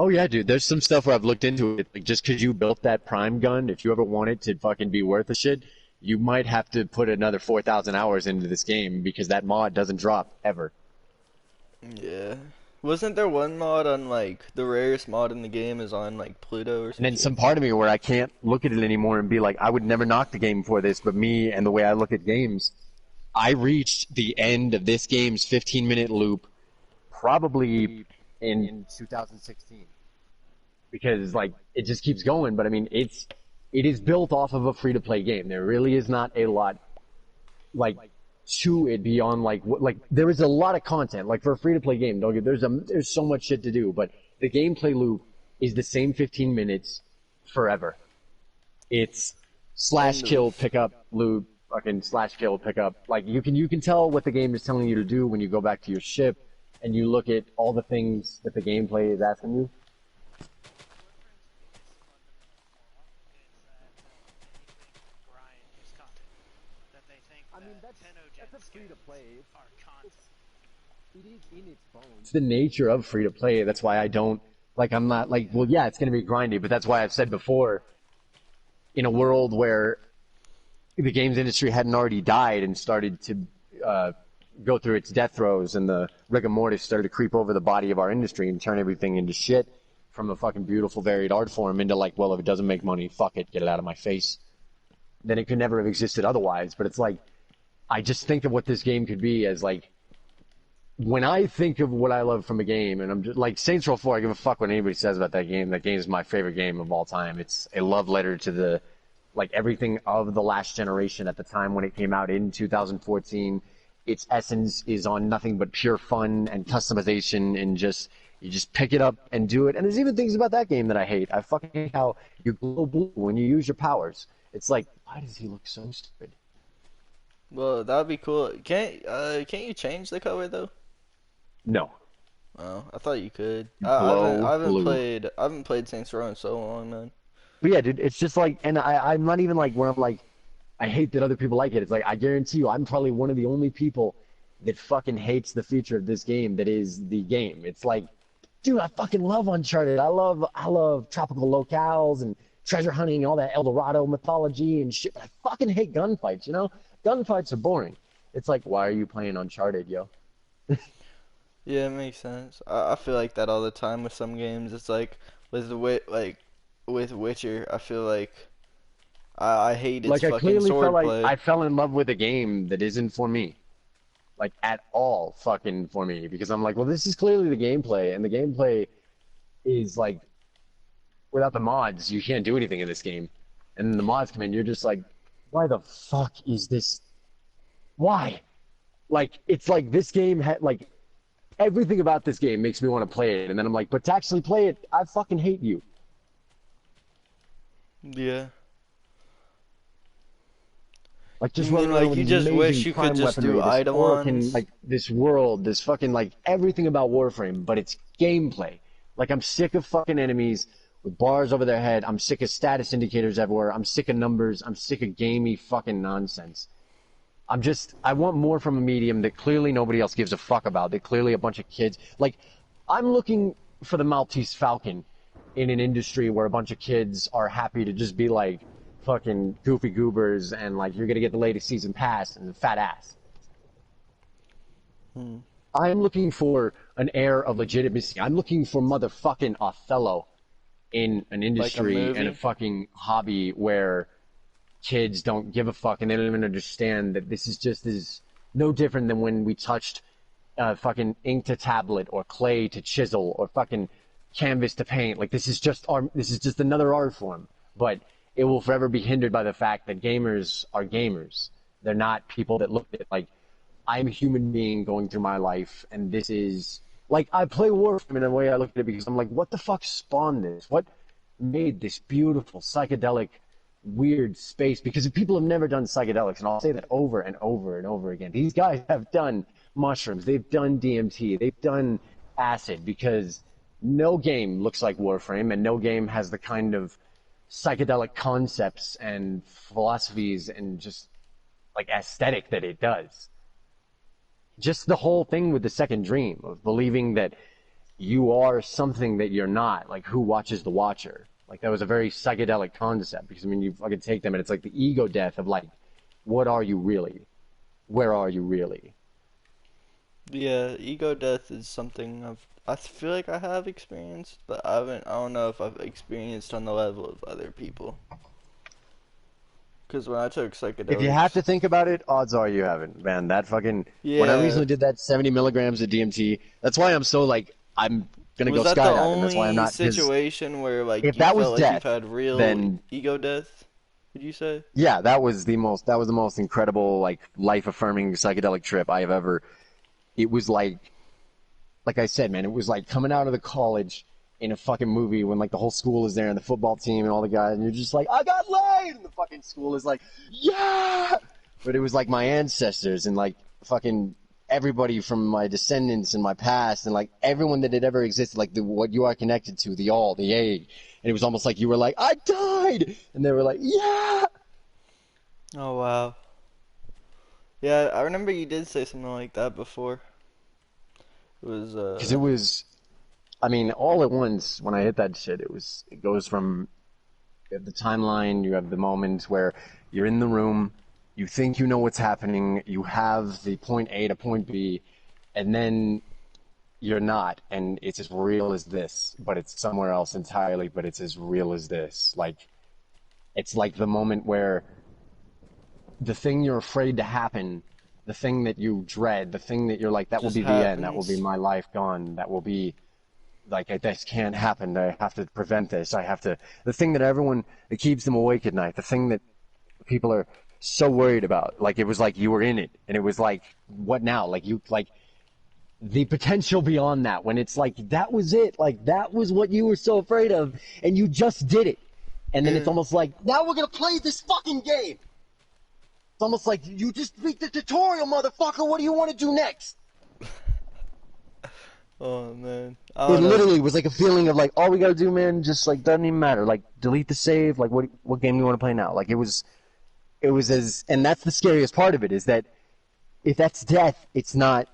Oh yeah, dude. There's some stuff where I've looked into it. Like just 'cause you built that prime gun, if you ever want it to fucking be worth a shit, you might have to put another 4,000 hours into this game because that mod doesn't drop ever. Yeah. Wasn't there one mod on like the rarest mod in the game is on like Pluto or And some then shit? some part of me where I can't look at it anymore and be like, I would never knock the game for this, but me and the way I look at games, I reached the end of this game's 15-minute loop probably in 2016 because like it just keeps going. But I mean, it is built off of a free to play game. There really is not a lot like to it beyond like like there is a lot of content like for a free to play game. Don't get there's so much shit to do, but the gameplay loop is the same 15 minutes forever. It's slash kill, Endless. pick up, loot, fucking slash kill, pick up. Like you can tell what the game is telling you to do when you go back to your ship and you look at all the things that the gameplay is asking you. Warframe's biggest fundamental flaw is that anything grind is content. That they think I mean, that that's 10 a free to skins play. are content. It is in its bones. It's the nature of free to play. That's why I don't like. I'm not like. Well, yeah, it's gonna be grindy, but that's why I've said before. In a world where the games industry hadn't already died and started to go through its death throes, and the rigor mortis started to creep over the body of our industry and turn everything into shit from a fucking beautiful, varied art form into like, well, if it doesn't make money, fuck it, get it out of my face. Then it could never have existed otherwise. But it's like, I just think of what this game could be as like, when I think of what I love from a game, and I'm just like Saints Row 4, I give a fuck what anybody says about that game. That game is my favorite game of all time. It's a love letter to the like everything of the last generation at the time when it came out in 2014. Its essence is on nothing but pure fun and customization and just you just pick it up and do it. And there's even things about that game that I hate. I fucking hate how you glow blue when you use your powers. It's like, why does he look so stupid? Well, that would be cool. Can't you change the color though? No, Oh, I thought you could. you I glow haven't blue. played Saints Row in so long, man. But yeah, dude, it's just like, and I'm not even like where I'm like, I hate that other people like it. It's like, I guarantee you, I'm probably one of the only people that fucking hates the feature of this game that is the game. It's like, dude, I fucking love Uncharted. I love tropical locales and treasure hunting, all that El Dorado mythology and shit. But I fucking hate gunfights, you know? Gunfights are boring. It's like, why are you playing Uncharted, yo? Yeah, it makes sense. I feel like that all the time with some games. It's like with Witcher, I feel like I hate its Like, I fucking clearly felt like swordplay. I fell in love with a game that isn't for me. Like, at all fucking for me. Because I'm like, well, this is clearly the gameplay. And the gameplay is like, without the mods, you can't do anything in this game. And then the mods come in, you're just like, why the fuck is this? Why? Like, it's like this game had, like, everything about this game makes me want to play it. And then I'm like, but to actually play it, I fucking hate you. Yeah. Like, You just running mean around like with you these just wish amazing you could prime just do weaponry, this orcan, Eidolons? like, this world, this fucking, like, everything about Warframe, but it's gameplay. Like, I'm sick of fucking enemies with bars over their head. I'm sick of status indicators everywhere. I'm sick of numbers. I'm sick of gamey fucking nonsense. I want more from a medium that clearly nobody else gives a fuck about, that clearly a bunch of kids, like, I'm looking for the Maltese Falcon in an industry where a bunch of kids are happy to just be like fucking goofy goobers and like you're gonna get the latest season pass and a fat ass. Hmm. I'm looking for an air of legitimacy. I'm looking for motherfucking Othello in an Like a industry and a movie? fucking hobby where kids don't give a fuck and they don't even understand that this is just is no different than when we touched fucking ink to tablet or clay to chisel or fucking canvas to paint. Like this is just another art form, but it will forever be hindered by the fact that gamers are gamers. They're not people that look at it like I'm a human being going through my life, and this is like I play Warframe in a way I look at it because I'm like, what the fuck spawned this? What made this beautiful psychedelic weird space? Because if people have never done psychedelics, and I'll say that over and over and over again, these guys have done mushrooms, they've done DMT, they've done acid, because no game looks like Warframe, and no game has the kind of psychedelic concepts and philosophies and just like aesthetic that it does. Just the whole thing with the second dream of believing that you are something that you're not. Like, who watches the watcher? Like, that was a very psychedelic concept because, I mean, you fucking take them and it's like the ego death of, like, what are you really? Where are you really? Yeah, ego death is something I feel like I have experienced, but I don't know if I've experienced on the level of other people. Because when I took If you have psychedelics, to think about it, odds are you haven't, man. That fucking, when I yeah, recently did that 70 milligrams of DMT, that's why I'm so, like, I'm gonna was go that the skydiving. That's why I'm only not, because situation where like if you that was felt like you've death, had real then ego death? Would you say? yeah, that was the most incredible, like, life affirming psychedelic trip I have ever. It was like I said, man, it was like coming out of the college in a fucking movie when like the whole school is there and the football team and all the guys, and you're just like, I got laid, and the fucking school is like, yeah. But it was like my ancestors and like fucking everybody from my descendants and my past and like everyone that had ever existed, like what you are connected to, the egg, and it was almost like you were like, I died, and they were like, yeah. Oh wow. Yeah, I remember you did say something like that before. It was Because it was, I mean, all at once when I hit that shit, it goes from you have the timeline, you have the moment where you're in the room, you think you know what's happening, you have the point A to point B, and then you're not, and it's as real as this, but it's somewhere else entirely, but it's as real as this. Like, it's like the moment where the thing you're afraid to happen, the thing that you dread, the thing that you're like, that will just be the end, that will be happens. my life gone, that will be like this can't happen. I have to prevent this. I have to. The thing that everyone that keeps them awake at night. The thing that people are so worried about. Like it was like you were in it, and it was like, what now? Like you like the potential beyond that. When it's like that was it. Like that was what you were so afraid of, and you just did it. And then it's Yeah. almost like now we're gonna play this fucking game. It's almost like you just beat the tutorial, motherfucker. What do you want to do next? Oh man. I It don't know. literally was like a feeling of like all we gotta do, man, just like doesn't even matter. Like delete the save. Like what game do you want to play now? Like it was as and that's the scariest part of it is that if that's death, it's not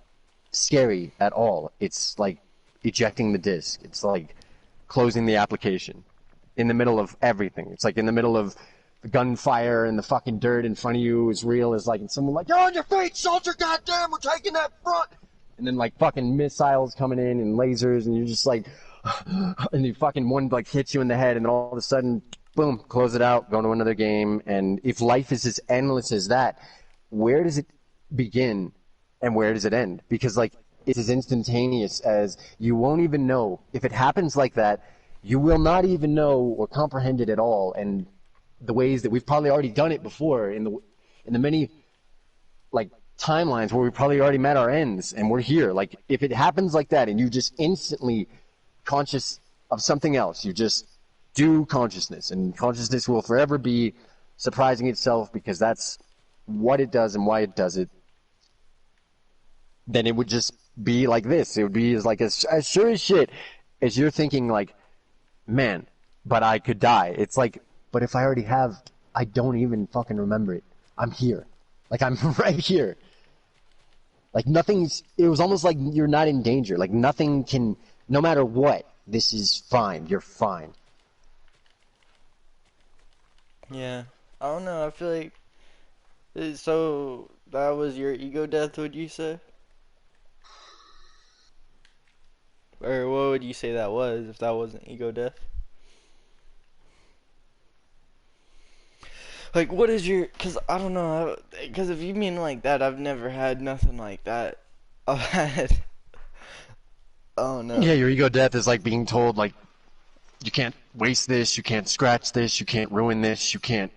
scary at all. It's like ejecting the disk. It's like closing the application in the middle of everything. It's like in the middle of the gunfire and the fucking dirt in front of you is real as like and someone like you're on your feet, soldier. Goddamn, we're taking that front. And then like fucking missiles coming in and lasers, and you're just like, and you fucking one like hits you in the head, and then all of a sudden, boom, close it out, go to another game. And if life is as endless as that, where does it begin, and where does it end? Because like it's as instantaneous as you won't even know if it happens like that. You will not even know or comprehend it at all, and the ways that we've probably already done it before in the many like timelines where we probably already met our ends and we're here. Like if it happens like that and you just instantly conscious of something else, you just do consciousness and consciousness will forever be surprising itself because that's what it does and why it does it. Then it would just be like this. It would be like as sure as shit as you're thinking like, man, but I could die. It's like, but if I already have, I don't even fucking remember it. I'm here. Like I'm right here. Like nothing's, it was almost like you're not in danger. Like nothing can, no matter what, this is fine. You're fine. Yeah. I don't know. I feel like so that was your ego death, would you say? Or what would you say that was if that wasn't ego death? Like, what is your? Cause I don't know. Cause if you mean like that, I've never had nothing like that. I've had. Oh Yeah, no. your ego death is like being told like, you can't waste this, you can't scratch this, you can't ruin this, you can't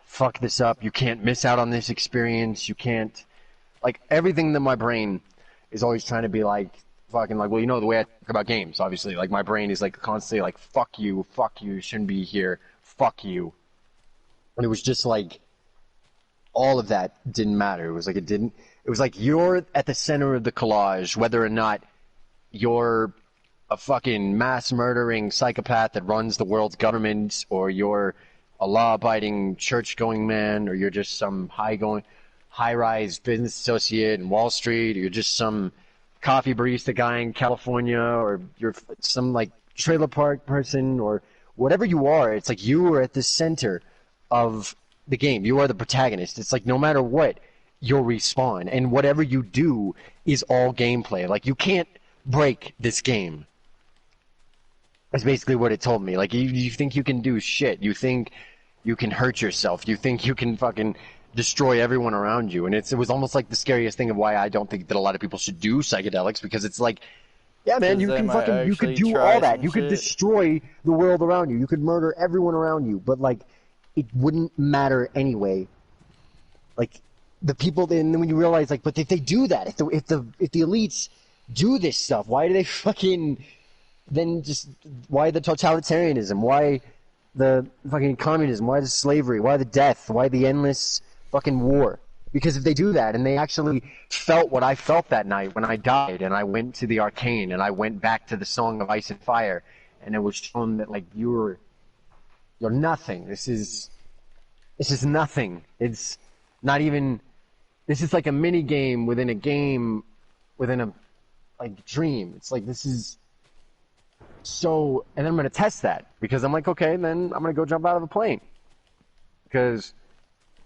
fuck this up, you can't miss out on this experience, you can't, like everything that my brain is always trying to be like, fucking like, well, you know the way I talk about games, obviously, like my brain is like constantly like, fuck you, shouldn't be here, fuck you. And it was just like, all of that didn't matter. It was like, it was like you're at the center of the collage, whether or not you're a fucking mass murdering psychopath that runs the world's government, or you're a law-abiding church-going man, or you're just some high-rise business associate in Wall Street, or you're just some coffee barista guy in California, or you're some like trailer park person, or whatever you are. It's like you are at the center of the game. You are the protagonist. It's like no matter what, you'll respawn, and whatever you do is all gameplay. Like you can't break this game. That's basically what it told me. Like you think you can do shit. You think you can hurt yourself. You think you can fucking destroy everyone around you. And it was almost like the scariest thing of why I don't think that a lot of people should do psychedelics, because it's like, yeah, man, 'Cause you they can might fucking, you could actually do try all that. some You could shit. destroy the world around you. You could murder everyone around you. But like, it wouldn't matter anyway. Like, the people, and then when you realize, like, but if they do that, if the elites do this stuff, why do they fucking then just, why the totalitarianism? Why the fucking communism? Why the slavery? Why the death? Why the endless fucking war? Because if they do that, and they actually felt what I felt that night when I died, and I went to the arcane, and I went back to the Song of Ice and Fire, and it was shown that, like, you're nothing. This is nothing. It's not even, this is like a mini game within a game within a, like, dream. It's like, this is so, and then I'm going to test that, because I'm like, okay, then I'm going to go jump out of a plane, because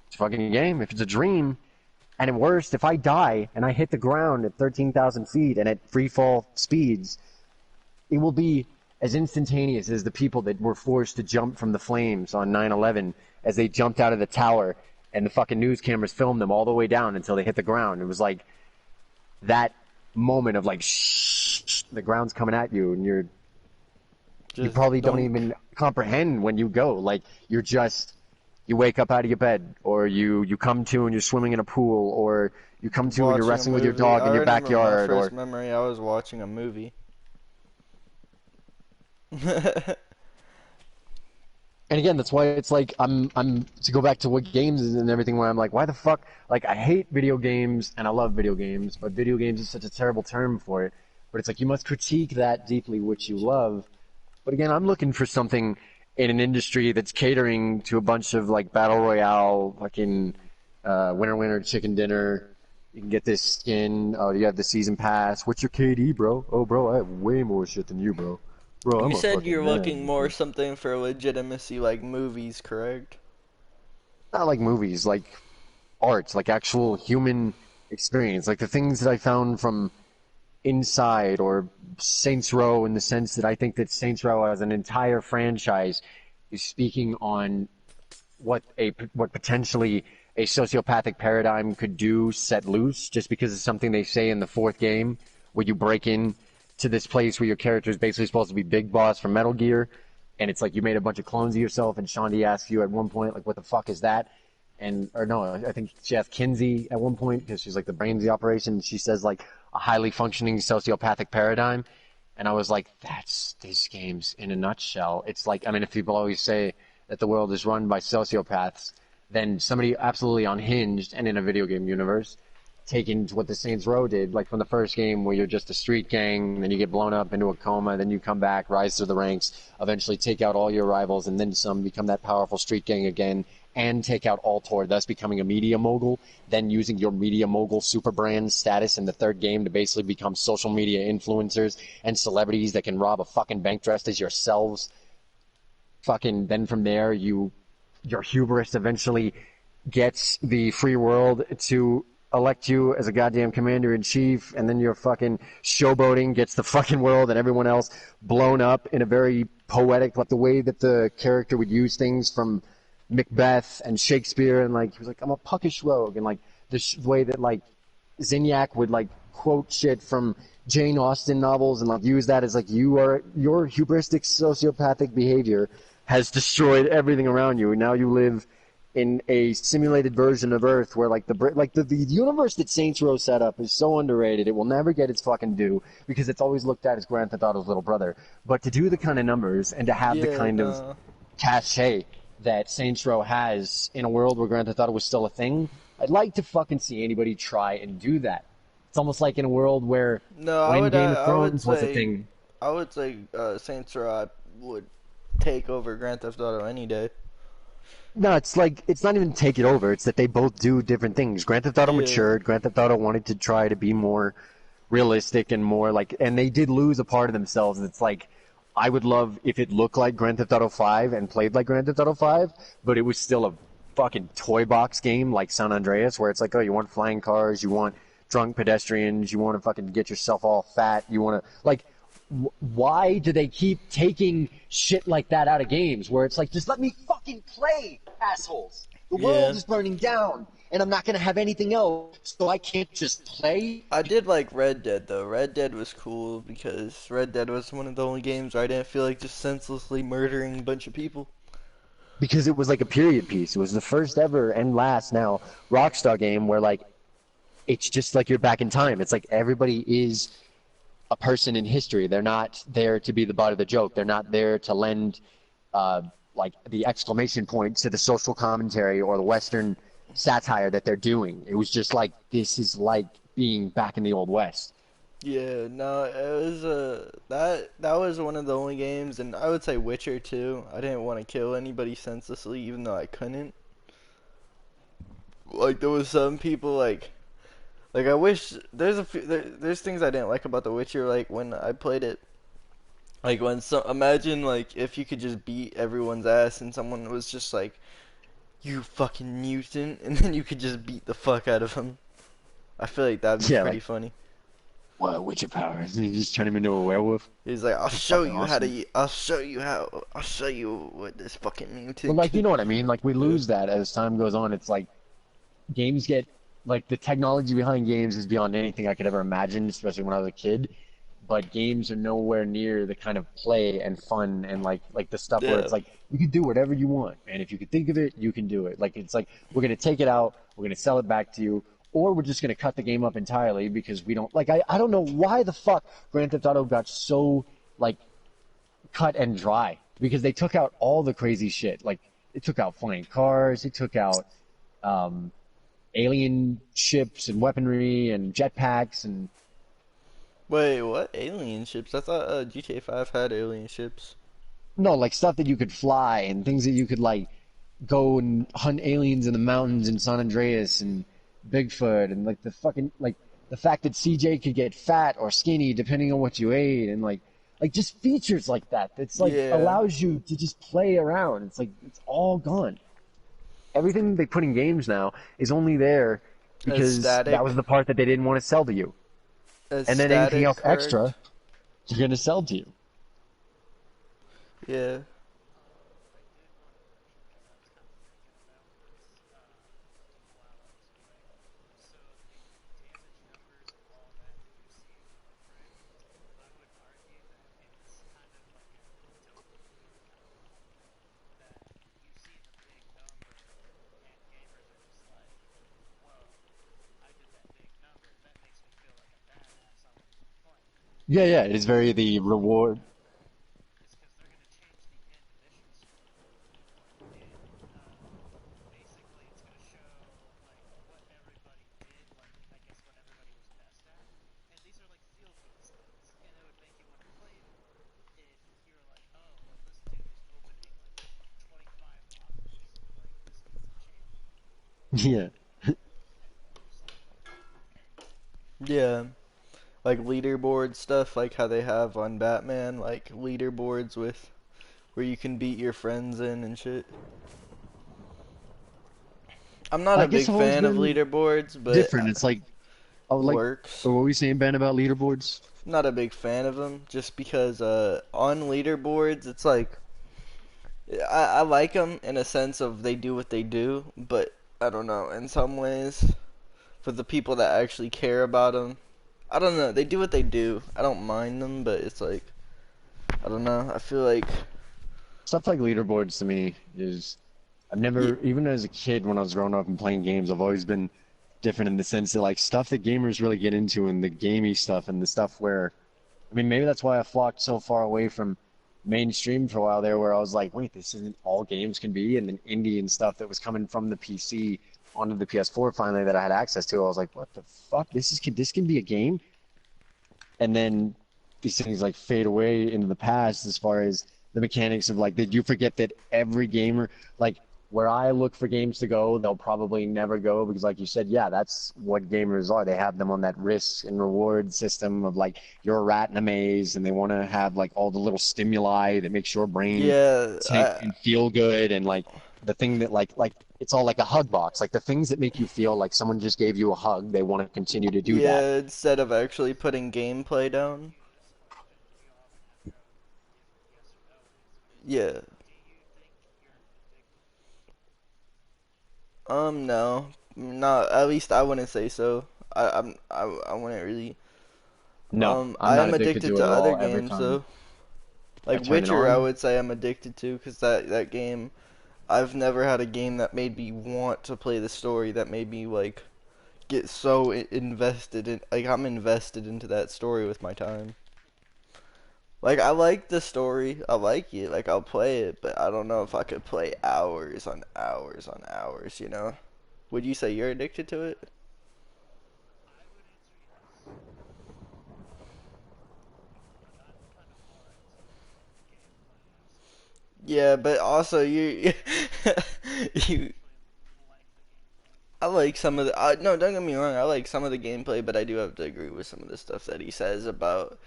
it's a fucking game. If it's a dream, and at worst, if I die and I hit the ground at 13,000 feet and at free fall speeds, it will be as instantaneous as the people that were forced to jump from the flames on 9/11 as they jumped out of the tower, and the fucking news cameras filmed them all the way down until they hit the ground. It was like that moment of like, shh, the ground's coming at you, and you Just probably don't even comprehend when you go. Like, you're just, you wake up out of your bed, or you come to and you're swimming in a pool, or you come to and watching you're a wrestling with your movie. dog I in your remember backyard, my first or memory, I was watching a movie. and again, that's why it's like I'm to go back to what games is and everything, where I'm like, why the fuck, like, I hate video games and I love video games, but video games is such a terrible term for it. But it's like, you must critique that deeply which you love. But again, I'm looking for something in an industry that's catering to a bunch of like battle royale, fucking winner winner chicken dinner. You can get this skin. Oh, you have the season pass. What's your KD, bro? Oh, bro, I have way more shit than you, bro. Bro, I'm You a said fucking you're man. looking more something for legitimacy, like movies, correct? Not like movies, like art, like actual human experience, like the things that I found from Inside or Saints Row, in the sense that I think that Saints Row as an entire franchise is speaking on what potentially a sociopathic paradigm could do set loose, just because of something they say in the fourth game, where you break in to this place where your character is basically supposed to be Big Boss from Metal Gear, and it's like you made a bunch of clones of yourself, and Shondi asks you at one point, like, what the fuck is that? And, or no, I think she asked Kinsey at one point, because she's like the brains of the operation, and she says, like, a highly functioning sociopathic paradigm. And I was like, that's these games in a nutshell. It's like, I mean, if people always say that the world is run by sociopaths, then somebody absolutely unhinged and in a video game universe, taking what the Saints Row did, like from the first game where you're just a street gang, then you get blown up into a coma, then you come back, rise through the ranks, eventually take out all your rivals, and then some, become that powerful street gang again, and take out Altor, thus becoming a media mogul, then using your media mogul super brand status in the third game to basically become social media influencers and celebrities that can rob a fucking bank dressed as yourselves. Fucking, then from there, your hubris eventually gets the free world to elect you as a goddamn commander-in-chief, and then your fucking showboating gets the fucking world and everyone else blown up in a very poetic, like the way that the character would use things from Macbeth and Shakespeare, and like, he was like, I'm a puckish rogue, and like, the way that like Zinyak would like quote shit from Jane Austen novels and like use that as like, your hubristic sociopathic behavior has destroyed everything around you, and now you live in a simulated version of Earth where like the universe that Saints Row set up is so underrated. It will never get its fucking due, because it's always looked at as Grand Theft Auto's little brother. But to do the kind of numbers and to have the kind of cachet that Saints Row has in a world where Grand Theft Auto was still a thing, I'd like to fucking see anybody try and do that. It's almost like in a world where when Game of Thrones was a thing. I would say Saints Row would take over Grand Theft Auto any day. No, it's like, it's not even take it over. It's that they both do different things. Grand Theft Auto matured. Grand Theft Auto wanted to try to be more realistic and more like, and they did lose a part of themselves. It's like, I would love if it looked like Grand Theft Auto 5 and played like Grand Theft Auto 5, but it was still a fucking toy box game like San Andreas, where it's like, oh, you want flying cars, you want drunk pedestrians, you want to fucking get yourself all fat, you want to, like, why do they keep taking shit like that out of games where it's like, just let me fucking play, assholes. The Yeah. world is burning down, and I'm not going to have anything else, so I can't just play? I did like Red Dead though. Red Dead was cool because Red Dead was one of the only games where I didn't feel like just senselessly murdering a bunch of people. Because it was like a period piece. It was the first ever and last now Rockstar game where like it's just like you're back in time. It's like everybody is a person in history. They're not there to be the butt of the joke. They're not there to lend like the exclamation point to the social commentary or the Western satire that they're doing. It was just like, this is like being back in the old West. Yeah, no, it was that was one of the only games, and I would say Witcher too. I didn't want to kill anybody senselessly, even though I couldn't. Like there was some people like I wish there's a few there's things I didn't like about The Witcher. Like when I played it, like when imagine like if you could just beat everyone's ass and someone was just like, you fucking mutant, and then you could just beat the fuck out of him. I feel like that'd be Yeah, pretty like, funny. what, Witcher powers? You just turn him into a werewolf? He's like, That's fucking awesome. I'll show you what this fucking But mutant like, you can. know what I mean? Like, we Yeah. lose that as time goes on. It's like, games get, like, the technology behind games is beyond anything I could ever imagine, especially when I was a kid. But games are nowhere near the kind of play and fun and like the stuff where Yeah. it's like, you can do whatever you want, and if you can think of it, you can do it. Like, it's like, we're gonna take it out, we're gonna sell it back to you, or we're just gonna cut the game up entirely because we don't, like, I don't know why the fuck Grand Theft Auto got so, like, cut and dry, because they took out all the crazy shit. Like, they took out flying cars, they took out um, alien ships and weaponry and jetpacks and Wait, what? Alien ships? I thought GTA 5 had alien ships. no, like stuff that you could fly and things that you could like go and hunt aliens in the mountains in San Andreas and Bigfoot and like the fucking like the fact that CJ could get fat or skinny depending on what you ate and like just features like that. That's like Yeah. allows you to just play around. It's like it's all gone. Everything they put in games now is only there because that was Aesthetic. the part that they didn't want to sell to you. And then anything Aesthetic, else correct? extra, they're gonna sell to you. Yeah. Yeah, yeah, it is very the reward. Yeah. Yeah. Like leaderboard stuff, like how they have on Batman, like leaderboards with where you can beat your friends in and shit. I'm not I a guess big I've always fan of been leaderboards, but different. It's like, oh, like, works. what were we saying, Ben, about leaderboards? I'm not a big fan of them just because on leaderboards it's like I like them in a sense of they do what they do, but I don't know, in some ways for the people that actually care about them, I don't know, they do what they do. I don't mind them, but it's like I don't know. I feel like Stuff like leaderboards to me is, I've y- never, even as a kid when I was growing up and playing games, I've always been different in the sense that like stuff that gamers really get into and the gamey stuff and the stuff where, I mean, maybe that's why I flocked so far away from mainstream for a while there, where I was like, wait, this isn't all games can be, and then indie and stuff that was coming from the PC onto the PS4 finally that I had access to. I was like, what the fuck? This can be a game, and then these things like fade away into the past as far as the mechanics of like, did you forget that every gamer like where I look for games to go, they'll probably never go because, like you said, yeah, that's what gamers are. They have them on that risk and reward system of like you're a rat in a maze, and they want to have like all the little stimuli that makes your brain Yeah, tick and feel good, and like the thing that like it's all like a hug box. Like the things that make you feel like someone just gave you a hug, they want to continue to do that. yeah, instead of actually putting gameplay down. Yeah. No. Not, at least I wouldn't say so. I wouldn't really. No, I'm I not am addicted addicted to it to at other all. Every games time though. I Like turn it Witcher, I on, would say I'm addicted to because that game, I've never had a game that made me want to play the story, that made me like get so invested in, like I'm invested into that story with my time. Like I like the story, I like it, like I'll play it, but I don't know if I could play hours on hours on hours, you know? Would you say you're addicted to it? I would answer yes. But I'm kind of more into the gameplay aspect. Yeah, but also you I you definitely like the gameplay. I like some of the no, don't get me wrong, I like some of the gameplay, but I do have to agree with some of the stuff that he says about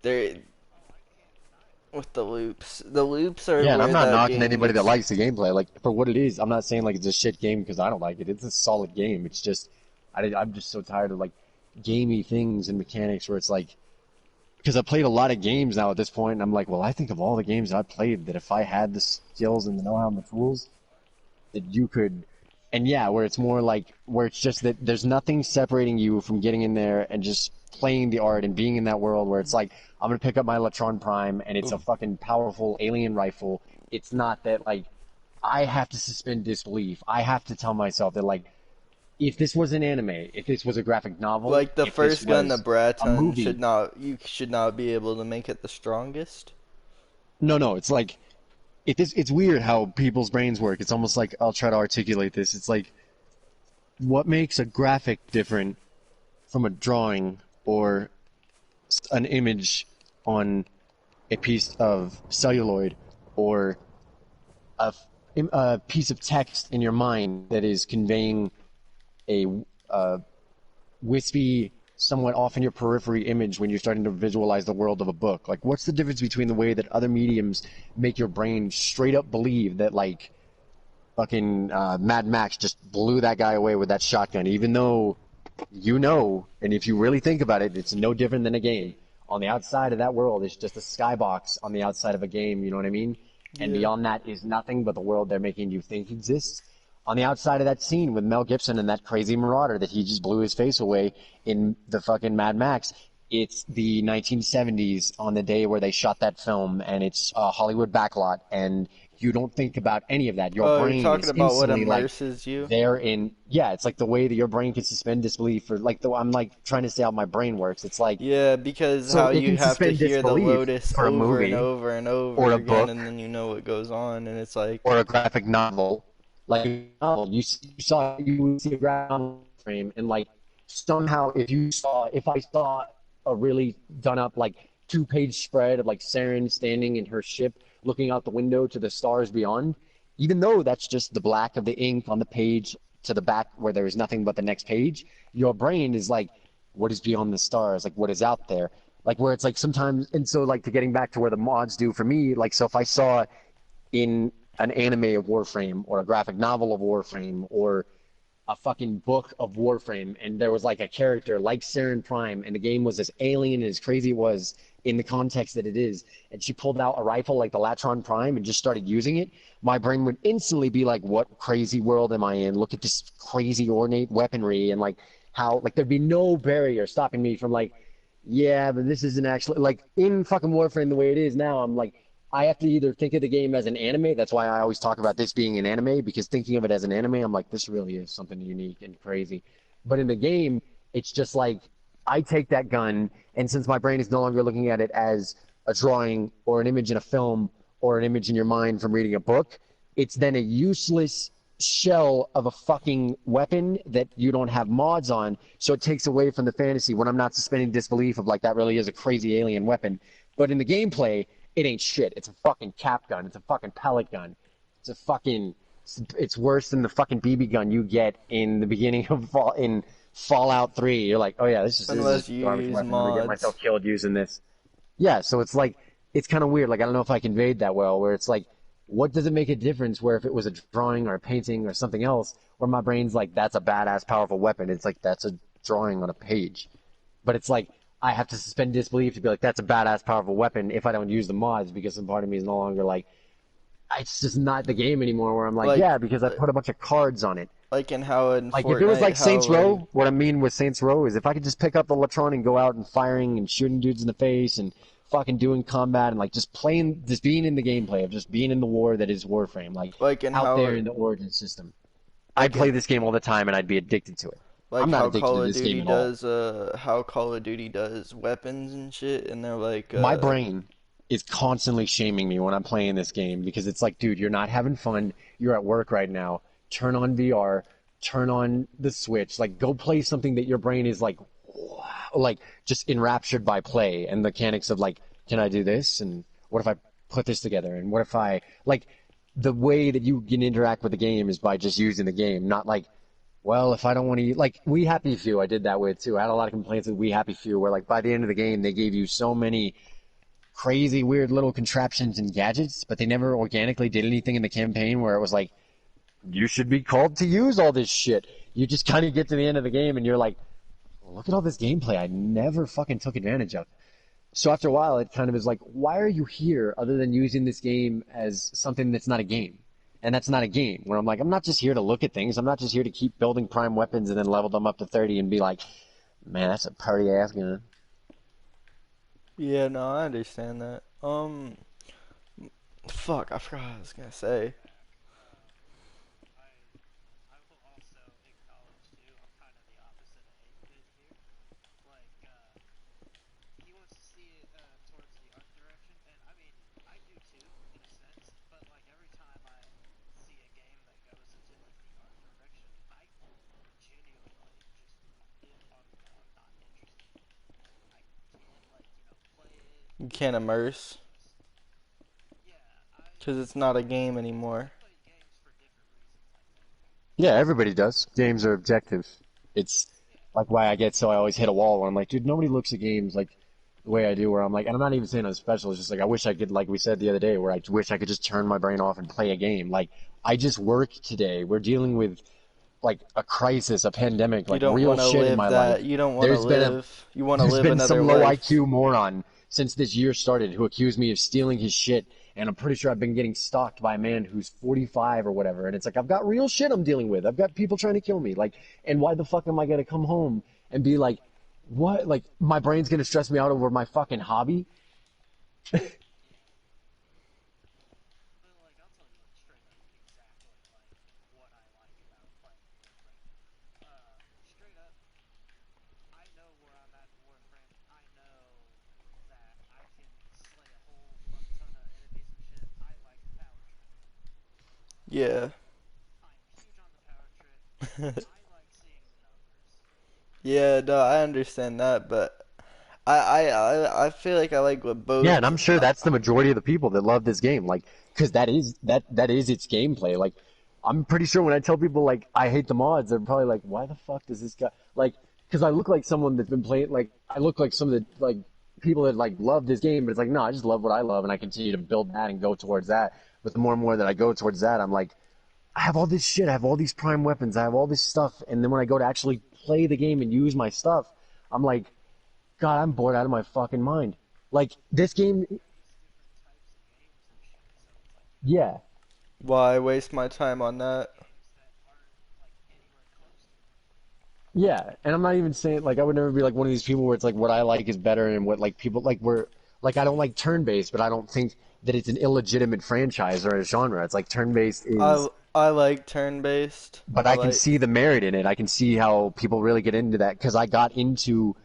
there Oh, I can't deny it. with the loops. The loops are yeah, and I'm where not that knocking game anybody that gets. likes the gameplay. Like for what it is, I'm not saying like it's a shit game because I don't like it. It's a solid game. It's just I'm just so tired of like gamey things and mechanics where it's like because I've played a lot of games now at this point, and I'm like, well, I think of all the games I've played that if I had the skills and the know-how and the tools, that you could, and yeah, where it's more like where it's just that there's nothing separating you from getting in there and just playing the art and being in that world where it's like I'm gonna pick up my Electron Prime and it's a fucking powerful alien rifle. It's not that like I have to suspend disbelief. I have to tell myself that like if this was an anime, if this was a graphic novel, Like the if this first gun, the was a Braton should movie, not. You should not be able to make it the strongest. no, it's like it's weird how people's brains work. It's almost like I'll try to articulate this. It's like what makes a graphic different from a drawing or an image on a piece of celluloid or a piece of text in your mind that is conveying a wispy, somewhat off in your periphery image when you're starting to visualize the world of a book. Like, what's the difference between the way that other mediums make your brain straight up believe that, like, fucking Mad Max just blew that guy away with that shotgun, even though you know, and if you really think about it, it's no different than a game. On the outside of that world, it's just a skybox on the outside of a game, you know what I mean? And Yeah. beyond that is nothing but the world they're making you think exists. On the outside of that scene with Mel Gibson and that crazy marauder that he just blew his face away in the fucking Mad Max, it's the 1970s on the day where they shot that film, and it's a Hollywood backlot, and you don't think about any of that. Your Oh, you're brain talking is about what instantly like immerses you. there in, yeah, it's like the way that your brain can suspend disbelief, or like the I'm like trying to say how my brain works. It's like Yeah, because so how it you can have to suspend hear the disbelief Lotus for a over and movie over and over or a again, book and then you know what goes on, and it's like, or a graphic novel. Like a novel, you would see a graphic novel frame, and like somehow if I saw a really done up like 2-page spread of like Saren standing in her ship looking out the window to the stars beyond, even though that's just the black of the ink on the page to the back where there is nothing but the next page, your brain is like, what is beyond the stars? Like, what is out there? Like, where it's like sometimes, and so like to getting back to where the mods do for me, like, so if I saw in an anime of Warframe or a graphic novel of Warframe or a fucking book of Warframe, and there was like a character like Saren Prime, and the game was as alien and as crazy it was in the context that it is, and she pulled out a rifle like the Latron Prime and just started using it, my brain would instantly be like, what crazy world am I in? Look at this crazy ornate weaponry, and like how like there'd be no barrier stopping me from like, yeah, but this isn't actually like in fucking Warframe the way it is now. I'm like, I have to either think of the game as an anime. That's why I always talk about this being an anime because thinking of it as an anime, I'm like, this really is something unique and crazy. But in the game, it's just like I take that gun, and since my brain is no longer looking at it as a drawing or an image in a film or an image in your mind from reading a book, it's then a useless shell of a fucking weapon that you don't have mods on. So it takes away from the fantasy when I'm not suspending disbelief of like that really is a crazy alien weapon. But in the gameplay, it ain't shit. It's a fucking cap gun. It's a fucking pellet gun. It's a fucking It's worse than the fucking BB gun you get in the beginning of Fallout 3. You're like, oh yeah, this is Unless just a you garbage use weapon. I'm gonna get mods. myself killed using this. Yeah, so it's like it's kind of weird. Like I don't know if I conveyed that well. Where it's like, what does it make a difference? Where if it was a drawing or a painting or something else, where my brain's like, that's a badass, powerful weapon. It's like that's a drawing on a page. But it's like I have to suspend disbelief to be like, that's a badass, powerful weapon if I don't use the mods because some part of me is no longer like, it's just not the game anymore. Where I'm like, Like, yeah, because I put a bunch of cards on it. like in how in Like if it was Fortnite, like how Saints like Row, what I mean with Saints Row is if I could just pick up the Latron and go out and firing and shooting dudes in the face and fucking doing combat and like just playing, just being in the gameplay of just being in the war that is Warframe, like in out there how in the Origin system. I'd like play in this game all the time and I'd be addicted to it. I'm not how addicted to Call of this game Duty at all. does how Call of Duty does weapons and shit, and they're like My brain is constantly shaming me when I'm playing this game because it's like, dude, you're not having fun. You're at work right now. Turn on VR, turn on the Switch, like go play something that your brain is like, wow, like just enraptured by play and mechanics of like, can I do this? And what if I put this together? And what if I like the way that you can interact with the game is by just using the game, not like, well, if I don't want to, like We Happy Few, I did that with too. I had a lot of complaints with We Happy Few, where like by the end of the game they gave you so many crazy, weird little contraptions and gadgets, but they never organically did anything in the campaign where it was like, you should be called to use all this shit. You just kind of get to the end of the game and you're like, look at all this gameplay I never fucking took advantage of. So after a while, it kind of is like, why are you here other than using this game as something that's not a game? And that's not a game. Where I'm like, I'm not just here to look at things. I'm not just here to keep building prime weapons and then level them up to 30 and be like, man, that's a party ass gun. yeah, no, I understand that. Fuck, I forgot what I was gonna say. I will also acknowledge too. I'm kind of the opposite of 8-bit here. Like, he wants to see it towards the art direction, and I mean, I do too, in a sense. But like every time I see a game that goes into like the art direction, I genuinely just I'm not interested. I can't like play it You or can't immerse just yeah. because it's not a game anymore. I play games for different reasons. I think. Yeah, everybody does. Games are objective. It's Yeah. like why I get so I always hit a wall where I'm like, dude, nobody looks at games like the way I do, where I'm like, and I'm not even saying I'm special, it's just like I wish I could, like we said the other day, where I wish I could just turn my brain off and play a game. Like, I just work today. We're dealing with like a crisis, a pandemic, You like don't real want to shit in live my life. that. You don't want to There's been a live. You want to there's live been another some low life. IQ moron since this year started who accused me of stealing his shit, and I'm pretty sure I've been getting stalked by a man who's 45 or whatever, and it's like I've got real shit I'm dealing with. I've got people trying to kill me, like, and why the fuck am I gonna come home and be like, what? Like, my brain's gonna stress me out over my fucking hobby? But like I'll tell you like straight up exactly like what I like about playing Warframe. Straight up, I know where I'm at in Warframe. I know that I can slay a whole fuck ton of enemies and shit. I like the power trip. Yeah. I'm huge on the power trip. I like seeing the numbers. Yeah, no, I understand that, but I feel like I like what Yeah, both. and I'm sure that's the majority of the people that love this game, like, because that is its gameplay. Like, I'm pretty sure when I tell people like I hate the mods, they're probably like, why the fuck does this guy like? Because I look like someone that's been playing, like I look like some of the like people that like love this game, but it's like no, I just love what I love, and I continue to build that and go towards that. But the more and more that I go towards that, I'm like, I have all this shit, I have all these prime weapons, I have all this stuff, and then when I go to actually play the game and use my stuff, I'm like, God, I'm bored out of my fucking mind. Like this game, These different types of games and shit. So it's like yeah, Why waste my time on that? games that aren't like anywhere close to it. yeah. And I'm not even saying like I would never be like one of these people where it's like what I like is better and what like people like were like I don't like turn-based, but I don't think that it's an illegitimate franchise or a genre. It's like turn-based I is, I like turn-based. but I I can like see the merit in it. I can see how people really get into that because I got into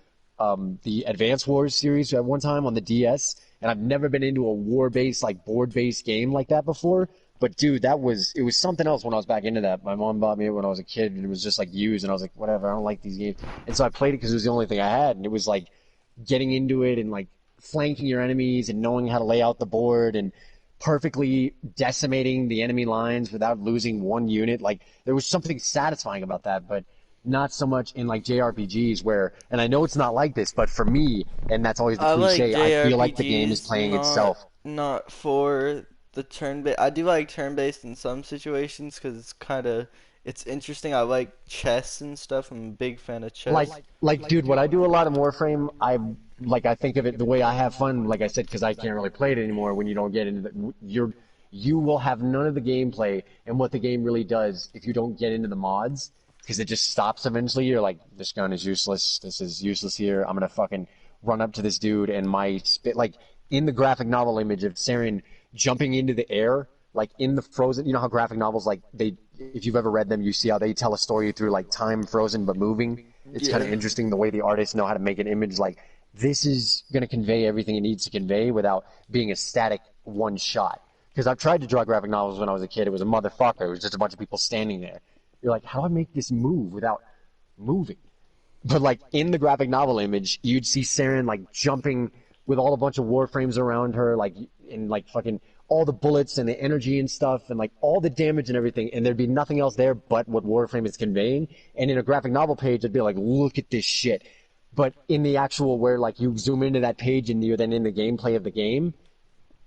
the Advance Wars series at one time on the DS, and I've never been into a war-based, like board-based game like that before. But dude, it was something else when I was back into that. My mom bought me it when I was a kid, and it was just like used, and I was like, whatever, I don't like these games. And so I played it because it was the only thing I had, and it was like getting into it and like flanking your enemies and knowing how to lay out the board and perfectly decimating the enemy lines without losing one unit. Like there was something satisfying about that, but not so much in like JRPGs where, and I know it's not like this, but for me, and that's always the I like cliche, I feel like the game is JRPGs, playing itself. not for the turn-based. I do like turn-based in some situations because it's interesting. I like chess and stuff. I'm a big fan of Like, chess. dude, what I do a lot in Warframe, I think of it the way I have fun, like I said, because I can't really play it anymore when you don't get into you will have none of the gameplay and what the game really does if you don't get into the mods, because it just stops eventually. You're like, this gun is useless. This is useless here. I'm gonna fucking run up to this dude and my spit, like, in the graphic novel image of Saren jumping into the air, like in the frozen, you know how graphic novels, like if you've ever read them, you see how they tell a story through like time frozen but moving. It's kind of Yeah. interesting the way the artists know how to make an image like this is going to convey everything it needs to convey without being a static one shot. Because I've tried to draw graphic novels when I was a kid. It was a motherfucker. It was just a bunch of people standing there. You're like, how do I make this move without moving? But like in the graphic novel image, you'd see Saren like jumping with all a bunch of warframes around her, like in like fucking all the bullets and the energy and stuff, and like all the damage and everything, and there'd be nothing else there but what Warframe is conveying. And in a graphic novel page, it'd be like, look at this shit. But in the actual where like you zoom into that page and you're then in the gameplay of the game,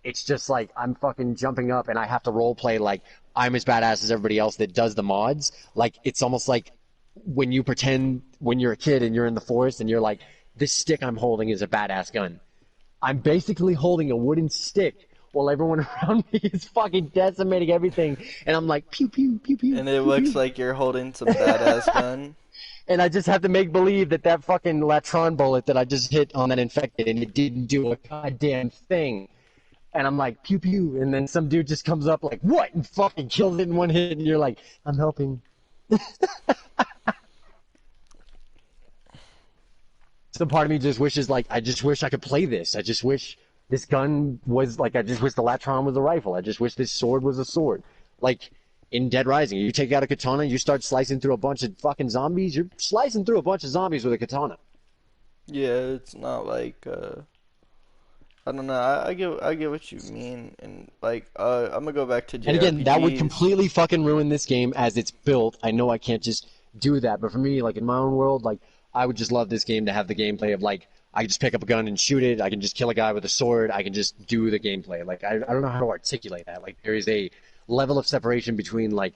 it's just like I'm fucking jumping up and I have to role play like I'm as badass as everybody else that does the mods. Like it's almost like when you pretend when you're a kid and you're in the forest and you're like, this stick I'm holding is a badass gun. I'm basically holding a wooden stick while everyone around me is fucking decimating everything, and I'm like pew pew pew pew And it pew looks pew, like you're holding some badass gun. and I just have to make believe that that fucking latron bullet that I just hit on that infected and it didn't do a goddamn thing. And I'm like pew pew, and then some dude just comes up like what and fucking kills it in one hit, and you're like, I'm helping. Some part of me just wishes like I just wish I could play this. I just wish this gun was like I just wish the latron was a rifle. I just wish this sword was a sword. Like in Dead Rising, you take out a katana, you start slicing through a bunch of fucking zombies. You're slicing through a bunch of zombies with a katana. Yeah, it's not like I don't know. I get what you mean, and like I'm gonna go back to And again, that would JRPGs. completely fucking ruin this game as it's built. I know I can't just do that, but for me, like in my own world, like I would just love this game to have the gameplay of like I can just pick up a gun and shoot it. I can just kill a guy with a sword. I can just do the gameplay. Like I don't know how to articulate that. Like there is a level of separation between like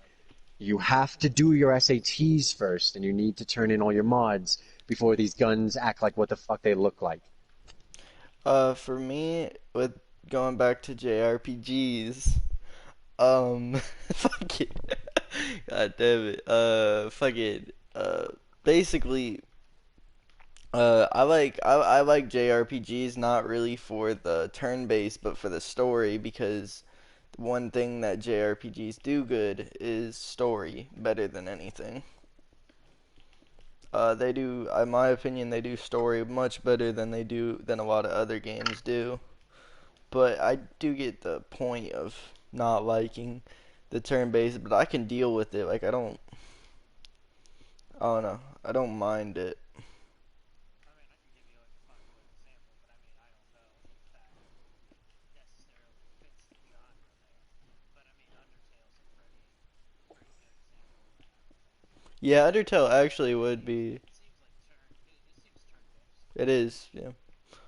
you have to do your SATs first and you need to turn in all your mods before these guns act like what the fuck they look like. For me, with going back to JRPGs, fuck it. God damn it. Fuck it. Basically, I like JRPGs not really for the turn-based, but for the story because one thing that JRPGs do good is story better than anything. They do, in my opinion, they do story much better than a lot of other games do. But I do get the point of not liking the turn-based, but I can deal with it. Like I don't know, I don't mind it. I mean, I can give you like a popular example, but I mean, I don't know if that necessarily fits the genre there. But I mean, Undertale's a pretty good example of that, I think. Yeah, Undertale actually I would mean, be. it seems turn-based. It is, yeah.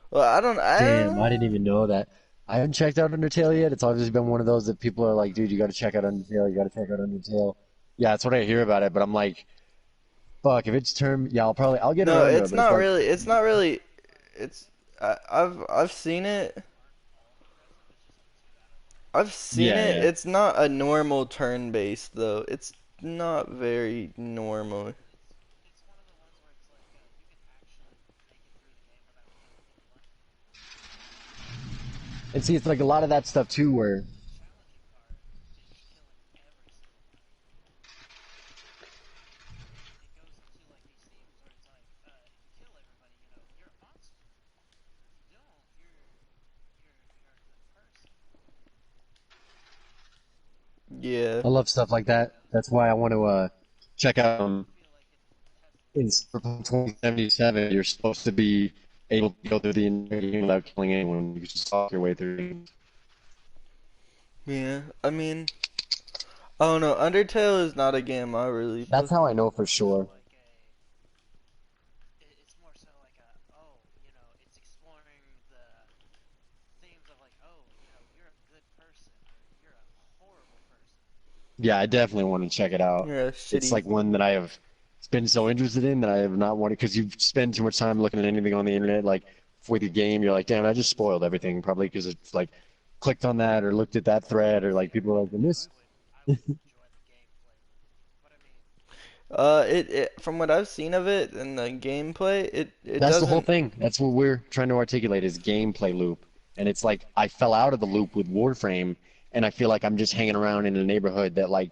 Well, I don't. Damn, I didn't even know that. I haven't checked out Undertale yet. It's obviously been one of those that people are like, dude, you got to check out Undertale. You got to check out Undertale. Yeah, that's what I hear about it. But I'm like, fuck, if it's term, yeah, I'll get No, around to it. it's But it's not like, really. It's not really. It's. I've seen it. Aren't all Progressive? It's just like 2 out of 3. I've seen yeah, it. yeah. It's not a normal turn-based though. It's not very normal. It's one of the ones where it's like you can actually make it through the game without killing anyone. And see, it's like a lot of that stuff too, where The challenging part is killing every single one of them. It goes into like these themes where it's like if you kill everybody, you're a monster. If you don't, you're a good person. Yeah. I love stuff like that. That's why I want to check out I feel like it has in Cyberpunk 2077. You're supposed to be able to go through the entire game without killing anyone. You just stalk your way through. Yeah, I mean, I don't know. Undertale is not a game I really That's play. how I know for It's more sure. like it's more so like it's exploring the themes of like, oh, you're a good person or you're a horrible person. Yeah, I definitely want to check it out. Yeah, It's shitty. like one that I have been so interested in that I have not wanted because you spend too much time looking at anything on the internet. Like with your game, you're like, damn, I just spoiled everything probably because it's like clicked on that or looked at that thread or like See, people are like, and I this. would enjoy the gameplay loop, but I mean, It from what I've seen of it and the gameplay, it That's the whole doesn't. thing. That's what we're trying to articulate is gameplay loop. And it's like I fell out of the loop with Warframe, and I feel like I'm just hanging around in a neighborhood that like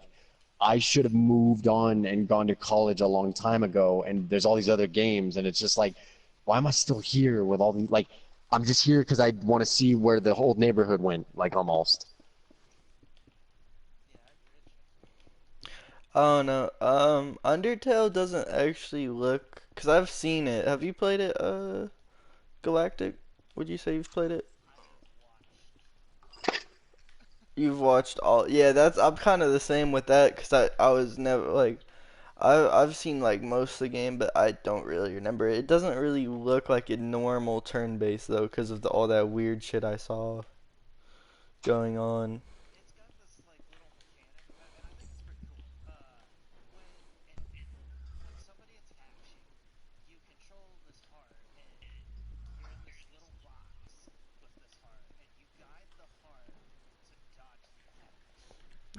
I should have moved on and gone to college a long time ago. And there's all these other games, and it's just like, why am I still here with all these? Like, I'm just here because I want to see where the whole neighborhood went, like almost. yeah, I get you. I don't know. Undertale doesn't actually look. Cause I've seen it. Have you played it? Galactic. Would you say you've played it? I have watched. You've watched all. Yeah, that's. I'm kind of the same with that. Cause I was never like. I've seen like most of the game, but I don't really remember it. It doesn't really look like a normal turn-based though, because of all that weird shit I saw going on. It's got this like little mechanic, and I think it's pretty cool. When and when somebody attacks you, you control this heart, and you're in this little box with this heart, and you guide the heart to dodge the attacks.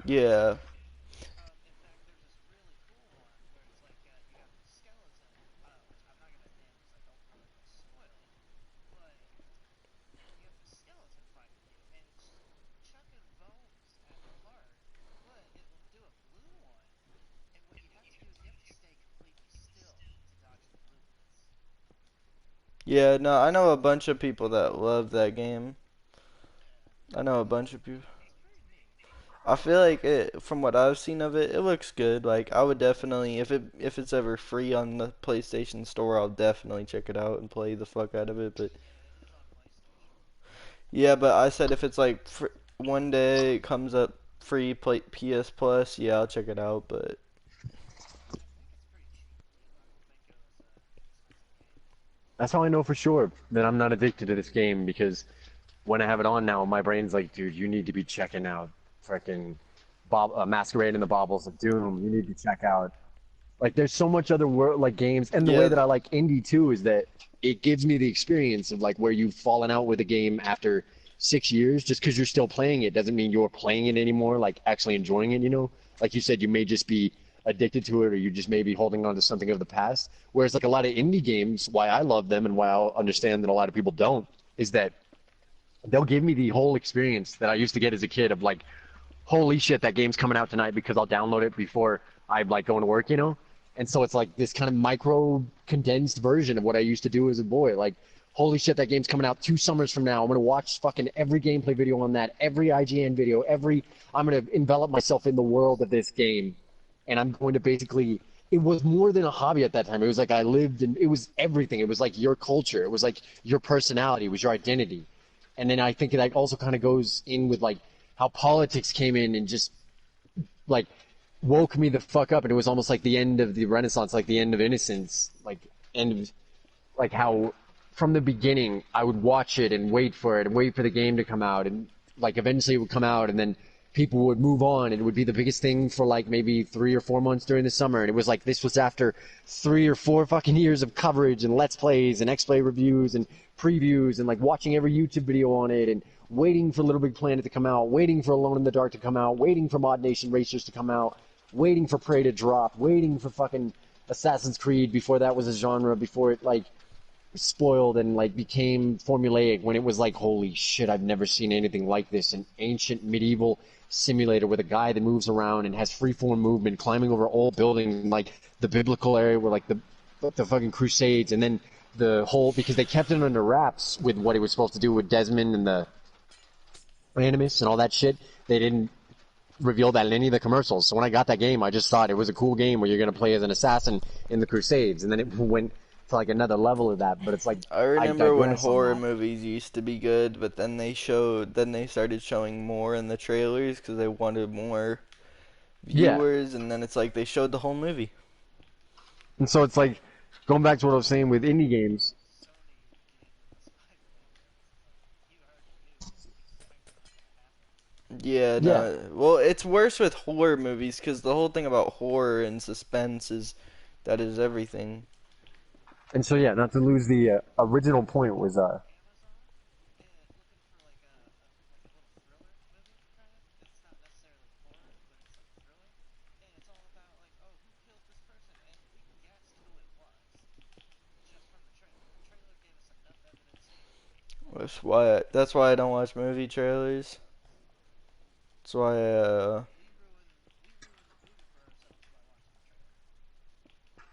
Yeah. In fact, there's this really cool one where it's like you got the skeleton, which I'm not gonna name because I don't really want to spoil it, but you have the skeleton fighting you, and it's chucking bones at the heart, but it will do a blue one, and what you have to do is you have to stay completely still to dodge the movements. Yeah, no, I know a bunch of people that love that game. I know a bunch of people. It's pretty neat. I feel like it, from what I've seen of it, it looks good. Like I would definitely, if it's ever free on the PlayStation Store, I'll definitely check it out and play the fuck out of it. But Yeah, it is on PlayStation. yeah, but I said if it's like one day it comes up free play PS Plus, yeah, I'll check it out. But I think it's pretty cheap too. I don't think it was an expensive game. That's how I know for sure that I'm not addicted to this game because when I have it on now, my brain's like, dude, you need to be checking out freaking Masquerade and the Baubles of Doom. You need to check out. Like, there's so much other like games, and the way yeah, that I like indie too is that it gives me the experience of like where you've fallen out with a game after 6 years. Just because you're still playing it doesn't mean you're playing it anymore. Like actually enjoying it, you know. Like you said, you may just be addicted to it, or you just may be holding on to something of the past. Whereas like a lot of indie games, why I love them and why I understand that a lot of people don't, is that they'll give me the whole experience that I used to get as a kid of like, holy shit, that game's coming out tonight because I'll download it before I like going to work, you know? And so it's like this kind of micro condensed version of what I used to do as a boy. Like, holy shit, that game's coming out 2 summers from now. I'm gonna watch fucking every gameplay video on that, every IGN video, I'm gonna envelop myself in the world of this game. And I'm going to basically it was more than a hobby at that time. It was like I lived and it was everything. It was like your culture. It was like your personality. It was your identity. And then I think it like also kind of goes in with like how politics came in and just like woke me the fuck up, and it was almost like the end of the Renaissance, like the end of innocence, like end of like how from the beginning I would watch it and wait for it and wait for the game to come out, and like eventually it would come out, and then people would move on, and it would be the biggest thing for like maybe 3 or 4 months during the summer, and it was like this was after 3 or 4 fucking years of coverage and let's plays and X-Play reviews and previews and like watching every YouTube video on it and waiting for Little Big Planet to come out, waiting for Alone in the Dark to come out, waiting for Mod Nation Racers to come out, waiting for Prey to drop, waiting for fucking Assassin's Creed before that was a genre, before it like spoiled and like became formulaic, when it was like, holy shit, I've never seen anything like this, an ancient medieval simulator with a guy that moves around and has freeform movement, climbing over old buildings, like the biblical area where like the fucking Crusades, and then the whole, because they kept it under wraps with what it was supposed to do with Desmond and the Animus and all that shit. They didn't reveal that in any of the commercials. So when I got that game, I just thought it was a cool game where you're going to play as an assassin in the Crusades. And then it went to like another level of that. But it's like I I remember when digress on horror that. movies used to be good, but then they started showing more in the trailers because they wanted more Yeah, viewers, and then it's like they showed the whole movie. and so it's like going back to what I was saying with indie games. Sony gave them the Spider-Man rights. It's like you already knew what was expected was gonna happen. Yeah, Yeah, no. Well, it's worse with horror movies because the whole thing about horror and suspense is that is everything. and so yeah, not to lose the original point was Amazon, looking for like a little thriller movie, kind of. It's not necessarily horror, but it's like thriller, and it's all about like, oh, who killed this person, and we guessed who it was just from the trailer. The trailer gave us enough evidence to hold our breath. That's why I don't watch movie trailers. That's why We ruin the movie for ourselves by watching the trailer.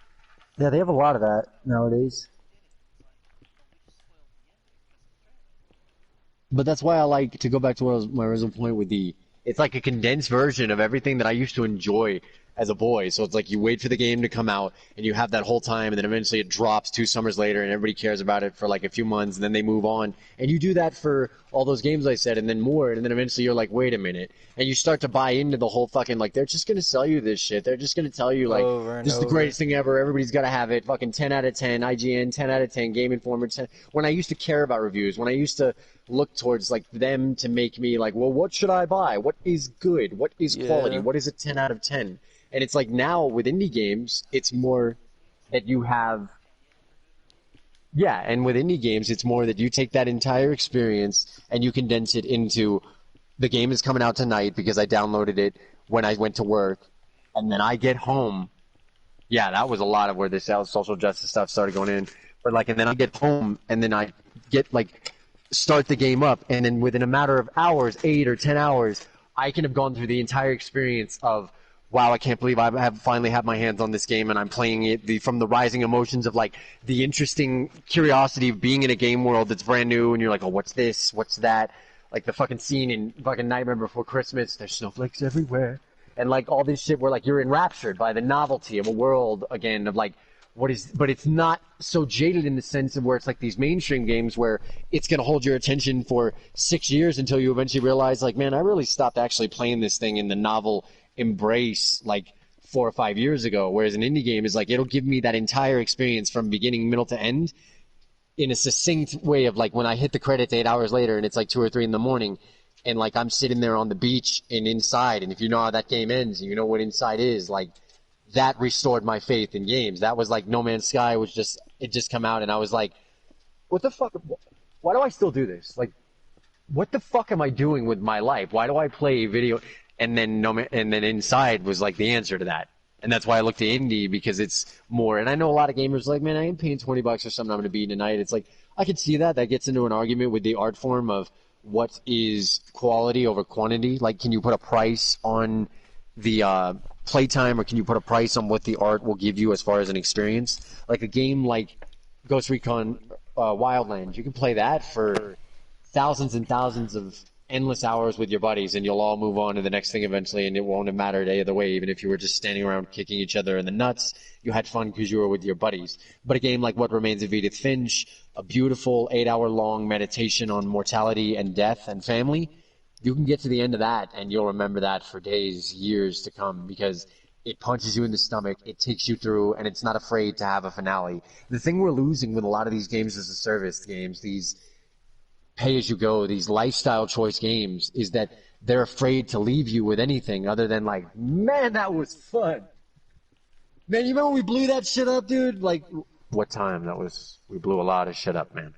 yeah, they have a lot of that nowadays. We did it. It's like, oh, we just spoiled the ending because of the trailer. But that's why I like to go back to what was my original point with the. It's like a condensed version of everything that I used to enjoy as a boy. So it's like you wait for the game to come out and you have that whole time, and then eventually it drops 2 summers later, and everybody cares about it for like a few months, and then they move on. And you do that for all those games I said, and then more, and then eventually you're like, wait a minute, and you start to buy into the whole fucking like they're just gonna sell you this shit. They're just gonna tell you like over and this is the over. greatest thing ever. Everybody's gotta have it. Fucking 10 out of 10. IGN 10 out of 10. Game Informer 10. When I used to care about reviews, when I used to look towards like them to make me like, well, what should I buy? What is good? What is quality? Yeah. What is a 10 out of 10? And it's like now with indie games, it's more that you have, yeah, and with indie games, it's more that you take that entire experience and you condense it into the game is coming out tonight because I downloaded it when I went to work, and then I get home. Yeah, that was a lot of where this social justice stuff started going in. But like, and then I get home, and then I get like start the game up, and then within a matter of hours, 8 or 10 hours, I can have gone through the entire experience of, wow, I can't believe I have finally had my hands on this game, and I'm playing it from the rising emotions of like the interesting curiosity of being in a game world that's brand new, and you're like, oh, what's this? What's that? Like the fucking scene in fucking Nightmare Before Christmas, there's snowflakes everywhere. And like all this shit where like you're enraptured by the novelty of a world again of like what is, but it's not so jaded in the sense of where it's like these mainstream games where it's going to hold your attention for 6 years until you eventually realize like, man, I really stopped actually playing this thing in the novel embrace like 4 or 5 years ago. Whereas an indie game is like, it'll give me that entire experience from beginning, middle to end in a succinct way of like when I hit the credits 8 hours later and it's like 2 or 3 in the morning and like I'm sitting there on the beach and inside, and if you know how that game ends, you know what inside is, like that restored my faith in games. That was like No Man's Sky was just, it just come out and I was like, what the fuck, why do I still do this? Like, what the fuck am I doing with my life? Why do I play video? And then and then Inside was like the answer to that. And that's why I look to indie because it's more. And I know a lot of gamers are like, man, I ain't paying $20 or something I'm going to beat tonight. It's like I could see that. That gets into an argument with the art form of what is quality over quantity. Like, can you put a price on the playtime, or can you put a price on what the art will give you as far as an experience? Like a game like Ghost Recon Wildlands, you can play that for thousands and thousands of endless hours with your buddies, and you'll all move on to the next thing eventually, and it won't have mattered either way. Even if you were just standing around kicking each other in the nuts, you had fun because you were with your buddies. But a game like What Remains of Edith Finch, a beautiful 8 hour long meditation on mortality and death and family, you can get to the end of that and you'll remember that for days, years to come, because it punches you in the stomach, it takes you through, and it's not afraid to have a finale. The thing we're losing with a lot of these games as a service games, these pay as you go, these lifestyle choice games, is that they're afraid to leave you with anything other than like, man, that was fun. Man, you remember we blew that shit up, dude? Like, what time that was? We blew a lot of shit up, man.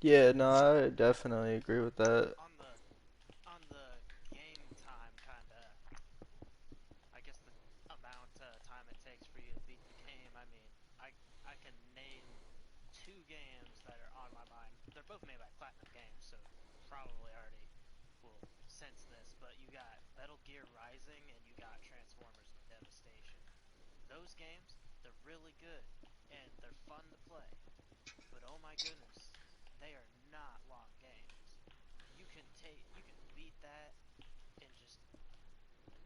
Yeah, no, I definitely agree with that. On the game time kind of, I guess the amount of time it takes for you to beat the game. I mean, I can name two games that are on my mind. They're both made by Platinum Games, so probably already will sense this. But you got Metal Gear Rising and you got Transformers Devastation. Those games, they're really good and they're fun to play. But oh my goodness, they are not long games. You can beat that in just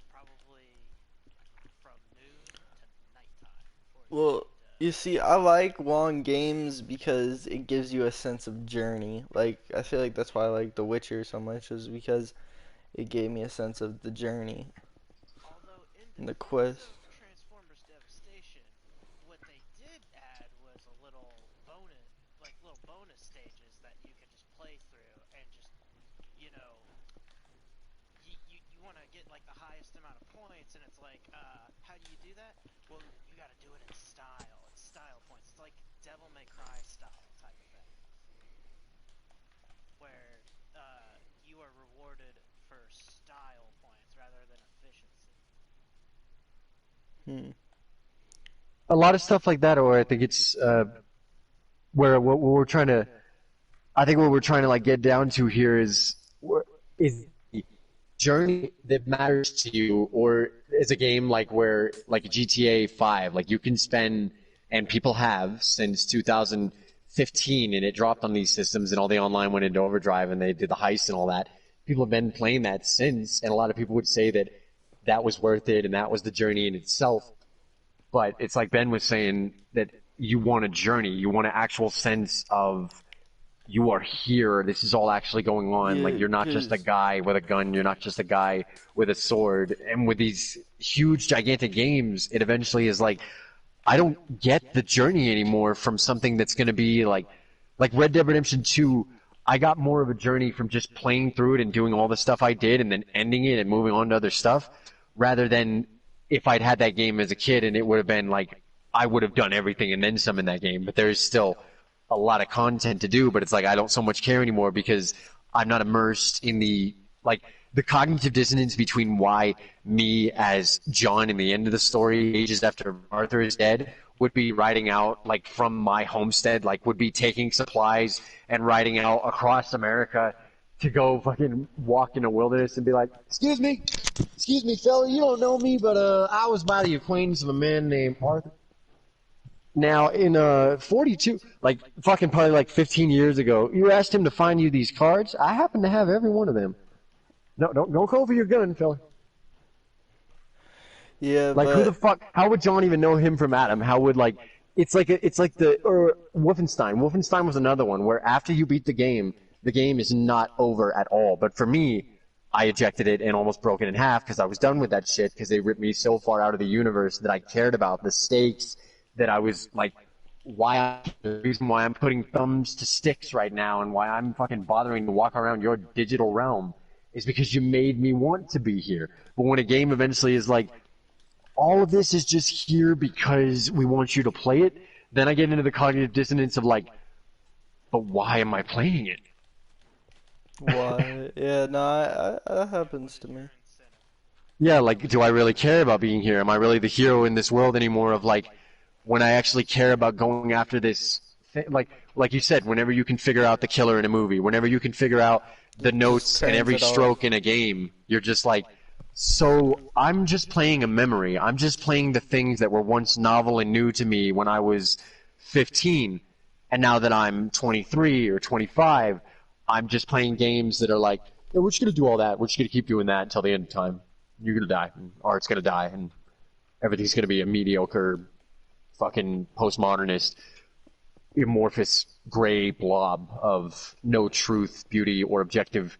probably from noon to nighttime before you Well, need to. you see, I like long games because it gives you a sense of journey. Like, I feel like that's why I like The Witcher so much, is because it gave me a sense of the journey Although in and the defense quest. of Transformers Devastation, what they did add was a little bonus, like little bonus stages that you could just play through and just, you know, you want to get like the highest amount of points, and it's like, how do you do that? Well, you got to do it in style. It's style points. It's like Devil May Cry style type of thing, where you are rewarded for style points rather than efficiency. Hmm. A lot of stuff like that, or I think it's where what we're trying to. I think what we're trying to like get down to here is the journey that matters to you, or is a game like where like GTA 5, like you can spend, and people have since 2015, and it dropped on these systems, and all the online went into overdrive, and they did the heist and all that. People have been playing that since, and a lot of people would say that that was worth it, and that was the journey in itself. But it's like Ben was saying that you want a journey, you want an actual sense of you are here. This is all actually going on. Like Yeah, you're not just a 'cause guy with a gun. You're not just a guy with a sword. And with these huge, gigantic games, it eventually is like I don't get the journey anymore from something that's going to be like Red Dead Redemption 2. I got more of a journey from just playing through it and doing all the stuff I did and then ending it and moving on to other stuff, rather than if I'd had that game as a kid and it would have been like I would have done everything and then some in that game. But there is still a lot of content to do, but it's like I don't so much care anymore because I'm not immersed in the cognitive dissonance between why me as John in the end of the story, ages after Arthur is dead, would be riding out like from my homestead, like would be taking supplies and riding out across America to go fucking walk in the wilderness and be like, excuse me, fella, you don't know me, but I was by the acquaintance of a man named Arthur. Now, in 42, like fucking probably like 15 years ago, you asked him to find you these cards. I happen to have every one of them. No, don't go for your gun, fella. yeah, Like, who the but fuck? How would John even know him from Adam? How would like? It's like the or Wolfenstein. Wolfenstein was another one where after you beat the game is not over at all. But for me, I ejected it and almost broke it in half because I was done with that shit because they ripped me so far out of the universe that I cared about the stakes that I was like, the reason why I'm putting thumbs to sticks right now and why I'm fucking bothering to walk around your digital realm is because you made me want to be here. But when a game eventually is like, all of this is just here because we want you to play it, then I get into the cognitive dissonance of like, but why am I playing it? why? Yeah, no, that happens to Your me. incentive. Yeah, like, do I really care about being here? Am I really the hero in this world anymore? Of like, when I actually care about going after this, like you said, whenever you can figure out the killer in a movie, whenever you can figure out the It just notes and turns every it off. stroke in a game, you're just like, so I'm just playing a memory. I'm just playing the things that were once novel and new to me when I was 15, and now that I'm 23 or 25, I'm just playing games that are like, yeah, we're just gonna do all that. We're just gonna keep doing that until the end of time. You're gonna die, and art's gonna die, and everything's gonna be a mediocre, fucking postmodernist, amorphous gray blob of no truth, beauty, or objective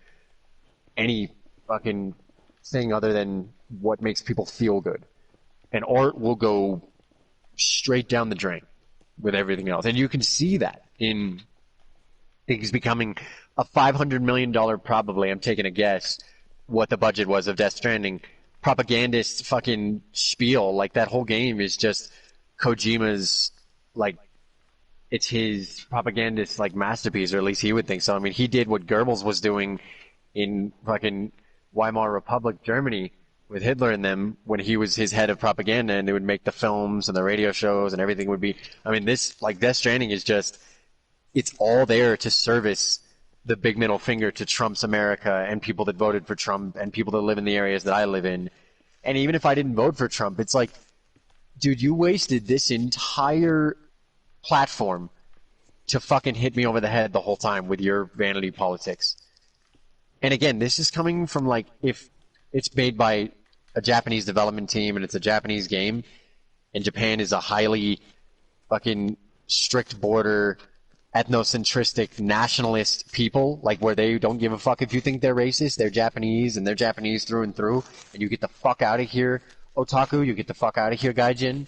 any fucking thing other than what makes people feel good. And art will go straight down the drain with everything else. And you can see that in things becoming a $500 million, probably, I'm taking a guess, what the budget was of Death Stranding. Propagandist fucking spiel. Like, that whole game is just Kojima's, like, it's his propagandist, like, masterpiece, or at least he would think so. I mean, he did what Goebbels was doing in fucking Weimar Republic, Germany, with Hitler and them when he was his head of propaganda, and they would make the films and the radio shows and everything would be. I mean, this, like, Death Stranding is just, it's all there to service the big middle finger to Trump's America and people that voted for Trump and people that live in the areas that I live in. And even if I didn't vote for Trump, it's like, dude, you wasted this entire platform to fucking hit me over the head the whole time with your vanity politics. And again, this is coming from, like, if it's made by a Japanese development team and it's a Japanese game, and Japan is a highly fucking strict border, ethnocentristic, nationalist people, like where they don't give a fuck if you think they're racist. They're Japanese and they're Japanese through and through. And you get the fuck out of here, otaku. You get the fuck out of here, gaijin.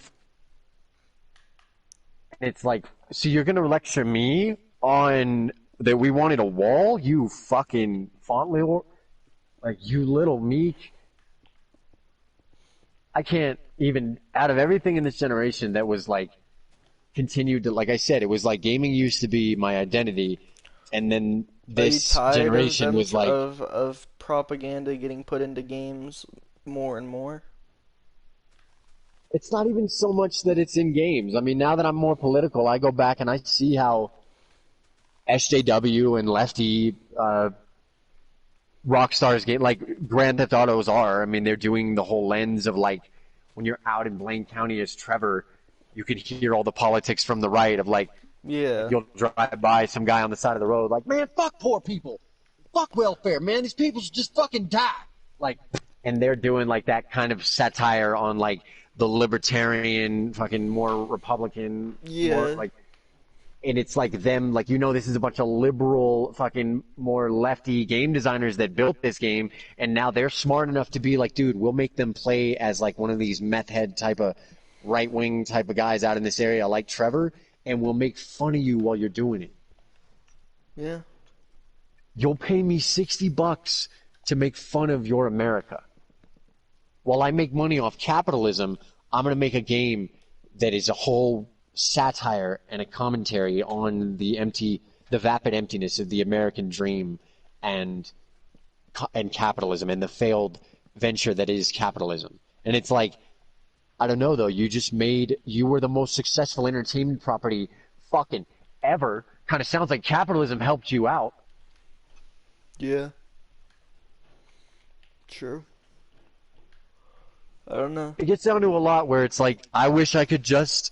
And it's like, so you're gonna lecture me on that we wanted a wall? You fucking font little, like you little meek. I can't even, out of everything in this generation that was like, continued to, like I said, it was like gaming used to be my identity, and then this generation was like of propaganda getting put into games more and more. it's not even so much that it's in games. I mean, now that I'm more political, I go back and I see how SJW and Lefty Rockstar's game, like Grand Theft Autos are. I mean, they're doing the whole lens of like when you're out in Blaine County as Trevor, you can hear all the politics from the right of like, Yeah. you'll drive by some guy on the side of the road like, man, fuck poor people, fuck welfare, man, these people should just fucking die. Like, and they're doing like that kind of satire on like the libertarian, fucking more Republican, Yeah. more like, and it's like them, like, this is a bunch of liberal, fucking more lefty game designers that built this game, and now they're smart enough to be like, dude, we'll make them play as like one of these meth head type of right-wing type of guys out in this area like Trevor, and we'll make fun of you while you're doing it. Yeah. You'll pay me $60 to make fun of your America. While I make money off capitalism, I'm going to make a game that is a whole satire and a commentary on the vapid emptiness of the American dream and capitalism and the failed venture that is capitalism. And it's like, I don't know though, you were the most successful entertainment property fucking ever. Kind of sounds like capitalism helped you out. Yeah. True. I don't know. It gets down to a lot where it's like, I wish I could just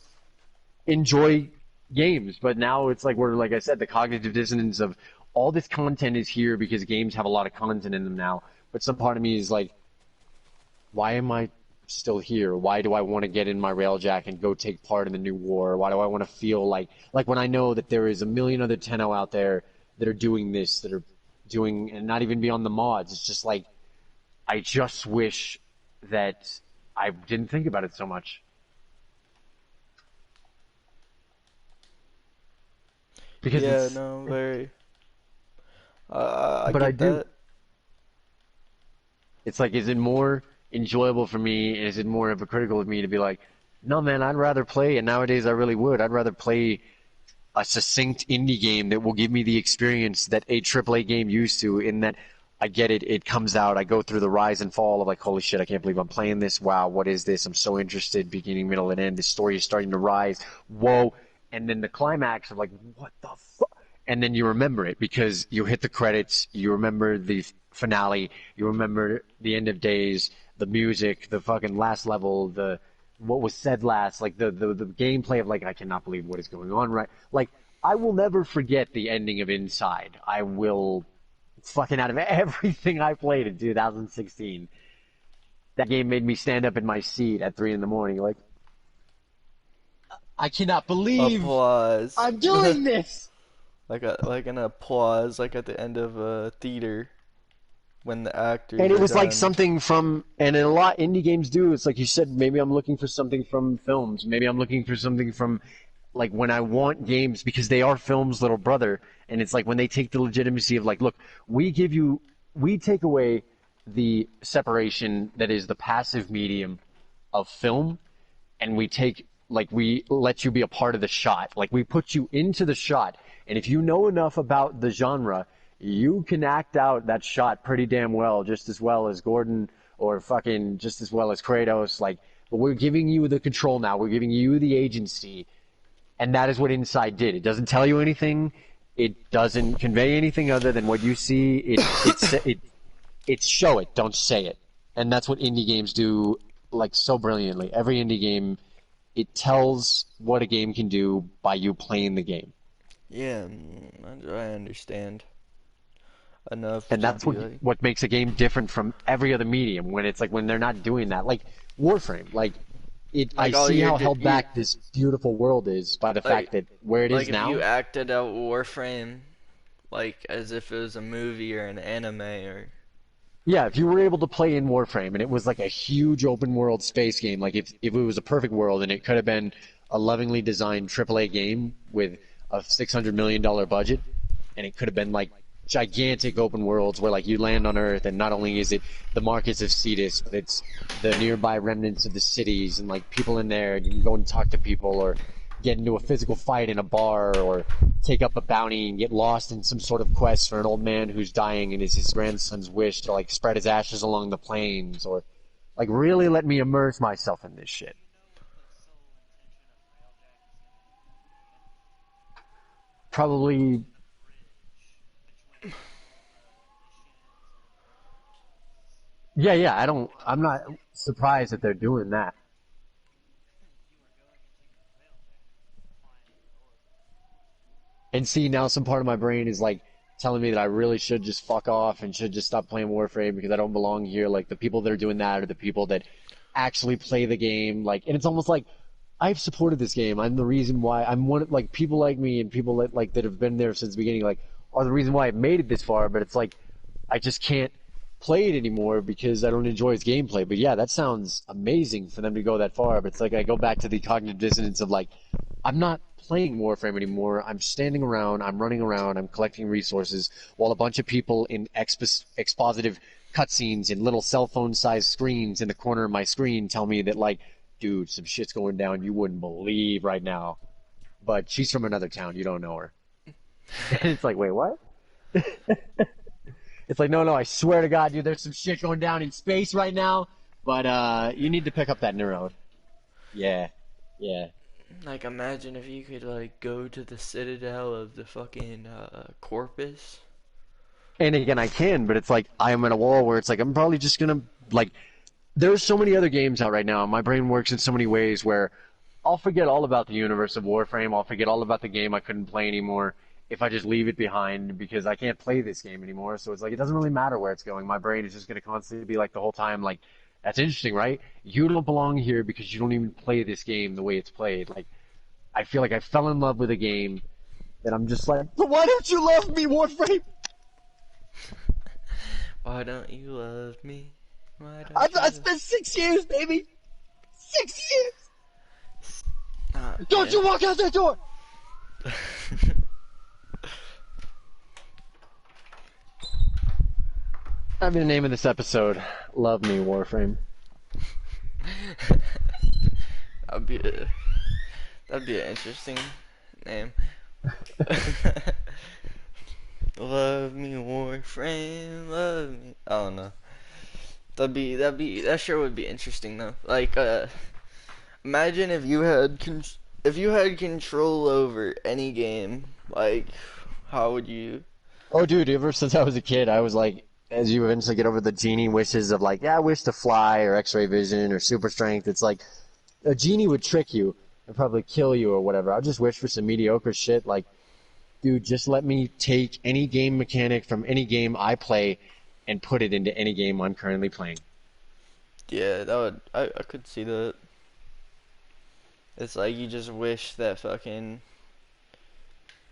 enjoy games, but now it's like, like I said, the cognitive dissonance of all this content is here because games have a lot of content in them now. But some part of me is like, why am I still here? Why do I want to get in my railjack and go take part in the new war? Why do I want to feel like when I know that there is a million other Tenno out there that are doing this, that are doing, and not even beyond the mods. It's just like, I just wish that I didn't think about it so much. Because yeah, no, very. I but get I do. that. It's like, is it more enjoyable for me? Is it more hypocritical of me to be like, no, man, I'd rather play, and nowadays I really would. I'd rather play a succinct indie game that will give me the experience that a AAA game used to, in that I get it, it comes out, I go through the rise and fall of like, holy shit, I can't believe I'm playing this. Wow, what is this? I'm so interested, beginning, middle, and end. The story is starting to rise. Whoa. And then the climax of like, what the fuck? And then you remember it because you hit the credits, you remember the finale, you remember the end of days, the music, the fucking last level, what was said last, like the gameplay of like, I cannot believe what is going on, right? Like, I will never forget the ending of Inside. I will, fucking out of everything I played in 2016, that game made me stand up in my seat at 3 a.m, like, I cannot believe Applause. I'm doing this. like an applause, like at the end of a theater when the actors. And it was are like done. something from, and a lot indie games do. It's like you said, maybe I'm looking for something from films. Maybe I'm looking for something from, like, when I want games, because they are film's little brother. And it's like when they take the legitimacy of like, look, we take away the separation that is the passive medium of film, and we let you be a part of the shot. Like, we put you into the shot, and if you know enough about the genre, you can act out that shot pretty damn well, just as well as Gordon, or fucking just as well as Kratos. Like, but we're giving you the control now. We're giving you the agency, and that is what Inside did. It doesn't tell you anything. It doesn't convey anything other than what you see. It's show it, don't say it, and that's what indie games do, like, so brilliantly. Every indie game, it tells what a game can do by you playing the game. Yeah, I understand. enough And to that's be like, what makes a game different from every other medium when it's like when they're not doing that. Like Warframe, like I all see you're how held you back this beautiful world is by the like fact that where it is if you now. acted out Warframe like as if it was a movie or an anime or Yeah, if you were able to play in Warframe and it was like a huge open world space game, like if it was a perfect world and it could have been a lovingly designed AAA game with a $600 million budget, and it could have been like gigantic open worlds where like you land on Earth and not only is it the markets of Cetus, but it's the nearby remnants of the cities and like people in there and you can go and talk to people or get into a physical fight in a bar or take up a bounty and get lost in some sort of quest for an old man who's dying and it's his grandson's wish to like spread his ashes along the plains or like really let me immerse myself in this shit. Probably, yeah, I'm not surprised that they're doing that. And see, now some part of my brain is like telling me that I really should just fuck off and should just stop playing Warframe because I don't belong here. Like the people that are doing that are the people that actually play the game. Like, and it's almost like I've supported this game. I'm the reason why I'm one. Like people like me and people that have been there since the beginning. Like are the reason why I've made it this far. But it's like I just can't play it anymore because I don't enjoy its gameplay. But yeah, that sounds amazing for them to go that far. But it's like I go back to the cognitive dissonance of like I'm not playing Warframe anymore. I'm standing around, I'm running around, I'm collecting resources while a bunch of people in expositive cutscenes in little cell phone sized screens in the corner of my screen tell me that like, dude, some shit's going down you wouldn't believe right now. But she's from another town, you don't know her. And it's like, wait, what? It's like, no, I swear to God, dude, there's some shit going down in space right now, but you need to pick up that neurone. Yeah, yeah. like imagine if you could like go to the citadel of the fucking Corpus. And again, I can, but it's like I am at a wall where it's like I'm probably just gonna like. There's so many other games out right now. My brain works in so many ways where I'll forget all about the universe of Warframe. I'll forget all about the game I couldn't play anymore if I just leave it behind because I can't play this game anymore. So it's like it doesn't really matter where it's going. My brain is just gonna constantly be like the whole time like, that's interesting, right? You don't belong here because you don't even play this game the way it's played. Like I feel like I fell in love with a game that I'm just like, but why don't you love me, Warframe? Why don't you love me? Why don't I you spent 6 years, baby. 6 years. Don't yeah. you walk out that door. That'd be the name of this episode. Love me, Warframe. That'd be a, that'd be an interesting name. Love me, Warframe, love me. I don't know. That sure would be interesting though. Like, imagine if you had if you had control over any game. Like, how would you? Oh, dude, ever since I was a kid, I was like, as you eventually get over the genie wishes of like, yeah, I wish to fly or X-ray vision or super strength. It's like a genie would trick you and probably kill you or whatever. I'll just wish for some mediocre shit like, dude, just let me take any game mechanic from any game I play and put it into any game I'm currently playing. Yeah, that would. I could see that. It's like you just wish that fucking.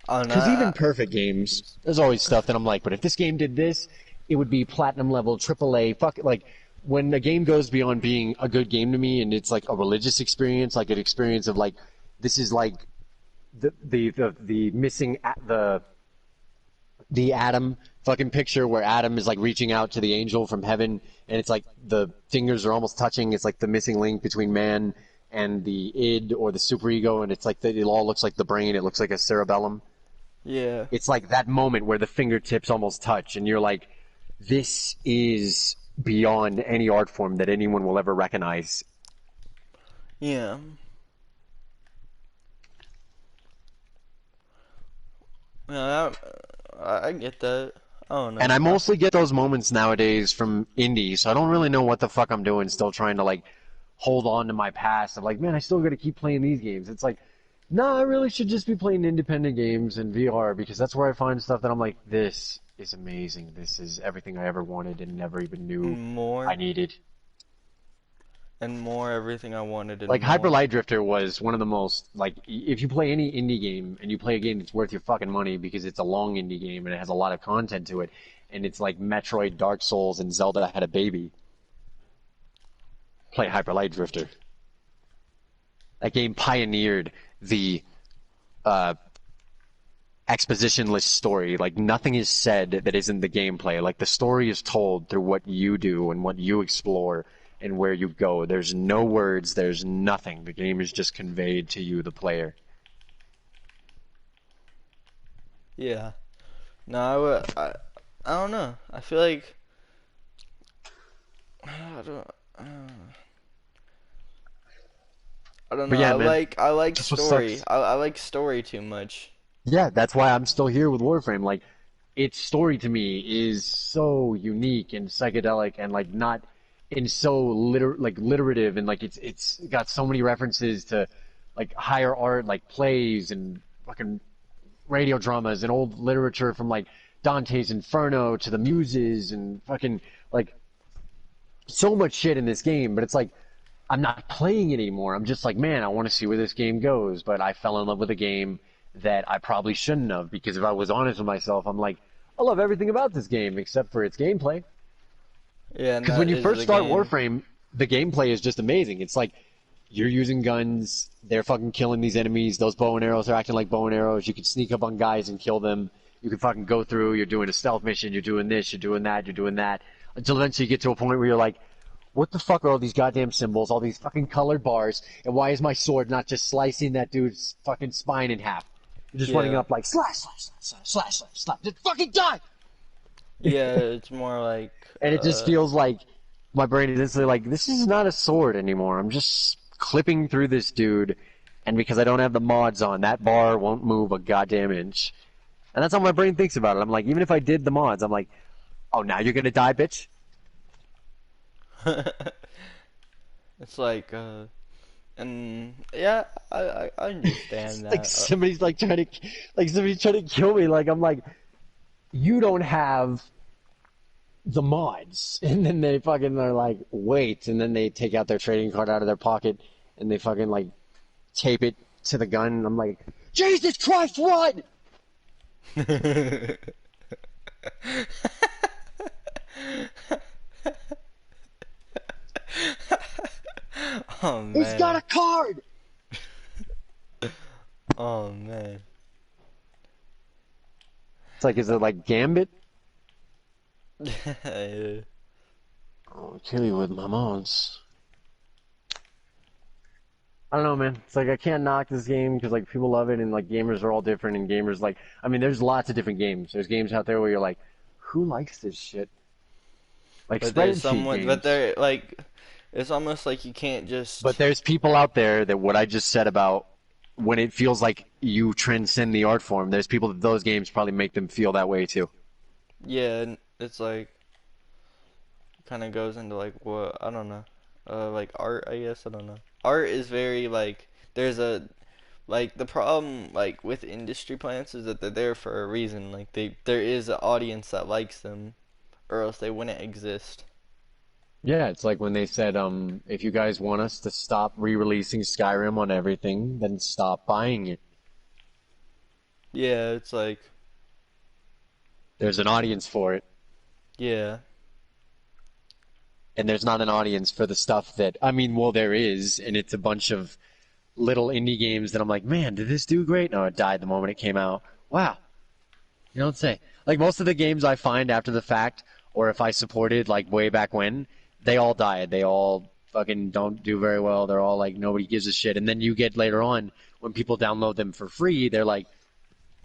I don't know. Because even perfect games, there's always stuff that I'm like, but if this game did this, it would be platinum level, AAA. Fuck, like when a game goes beyond being a good game to me, and it's like a religious experience, like an experience of like, this is like the missing the Adam fucking picture where Adam is like reaching out to the angel from heaven, and it's like the fingers are almost touching. It's like the missing link between man and the id or the superego, and it's like it all looks like the brain. It looks like a cerebellum. Yeah. It's like that moment where the fingertips almost touch, and you're like, this is beyond any art form that anyone will ever recognize. Yeah. Yeah, I get that. I don't know. And I mostly get those moments nowadays from indies, so I don't really know what the fuck I'm doing, still trying to like hold on to my past. I'm like, man, I still gotta keep playing these games. It's like, No, I really should just be playing independent games and VR because that's where I find stuff that I'm like, this is amazing. This is everything I ever wanted and never even knew I More needed. and more, everything I wanted and Like Hyper more. Light Drifter was one of the most like if you play any indie game and you play a game that's worth your fucking money because it's a long indie game and it has a lot of content to it and it's like Metroid, Dark Souls, and Zelda had a baby. Play Hyper Light Drifter. That game pioneered the uh, expositionless story. Like nothing is said that isn't the gameplay. Like the story is told through what you do and what you explore and where you go. There's no words, there's nothing. The game is just conveyed to you, the player. Yeah. No, I don't know. I feel like I don't. I don't know. But yeah, man, I like that's what story. sucks. I like story too much. Yeah, that's why I'm still here with Warframe. Like, its story to me is so unique and psychedelic and like not and so literative and like it's got so many references to like higher art like plays and fucking radio dramas and old literature from like Dante's Inferno to the Muses and fucking like so much shit in this game, but it's like I'm not playing it anymore. I'm just like, man, I want to see where this game goes. But I fell in love with a game that I probably shouldn't have because if I was honest with myself, I'm like, I love everything about this game except for its gameplay. Yeah, and Because when that you is first the start game. Warframe, the gameplay is just amazing. It's like you're using guns, they're fucking killing these enemies. Those bow and arrows are acting like bow and arrows. You can sneak up on guys and kill them. You can fucking go through. You're doing a stealth mission. You're doing this. You're doing that. You're doing that. Until eventually you get to a point where you're like, what the fuck are all these goddamn symbols, all these fucking colored bars, and why is my sword not just slicing that dude's fucking spine in half? You're just running Yeah. up like slash, slash, slash, slash, slash, slash, slash, just fucking die! Yeah, it's more like And it just feels like my brain is instantly like, this is not a sword anymore. I'm just clipping through this dude, and because I don't have the mods on, that bar won't move a goddamn inch. And that's how my brain thinks about it. I'm like, even if I did the mods, I'm like, oh, now you're gonna die, bitch? it's like and yeah, I understand Like that. somebody's trying to kill me. Like I'm like, you don't have the mods, and then they fucking are like, wait, and then they take out their trading card out of their pocket, and they fucking like tape it to the gun. And I'm like, Jesus Christ, run! Oh He's got a man. card. Oh man. It's like, is it like Gambit? Yeah. I'll kill you with my mods. I don't know, man. It's like I can't knock this game because like people love it and like gamers are all different and gamers like I mean there's lots of different games. There's games out there where you're like, who likes this shit? Like But there's spreadsheet someone, but games. they're like, it's almost like you can't But just. there's people out there that what I just said about when it feels like you transcend the art form, there's people that those games probably make them feel that way too. Yeah, and it's like kind of goes into like what I don't know, like art. I guess I don't know. Art is very like there's a like the problem like with industry plants is that they're there for a reason. Like there is an audience that likes them, or else they wouldn't exist. Yeah, it's like when they said, if you guys want us to stop re-releasing Skyrim on everything, then stop buying it. Yeah, it's like There's an audience for it. yeah, And there's not an audience for the stuff that I mean, well, there is, and it's a bunch of little indie games that I'm like, man, did this do great? No, it died the moment it came out. Wow, you don't say. Like most of the games I find after the fact, or if I supported like way back when, they all died. They all fucking don't do very well. They're all like nobody gives a shit. And then you get later on when people download them for free, they're like,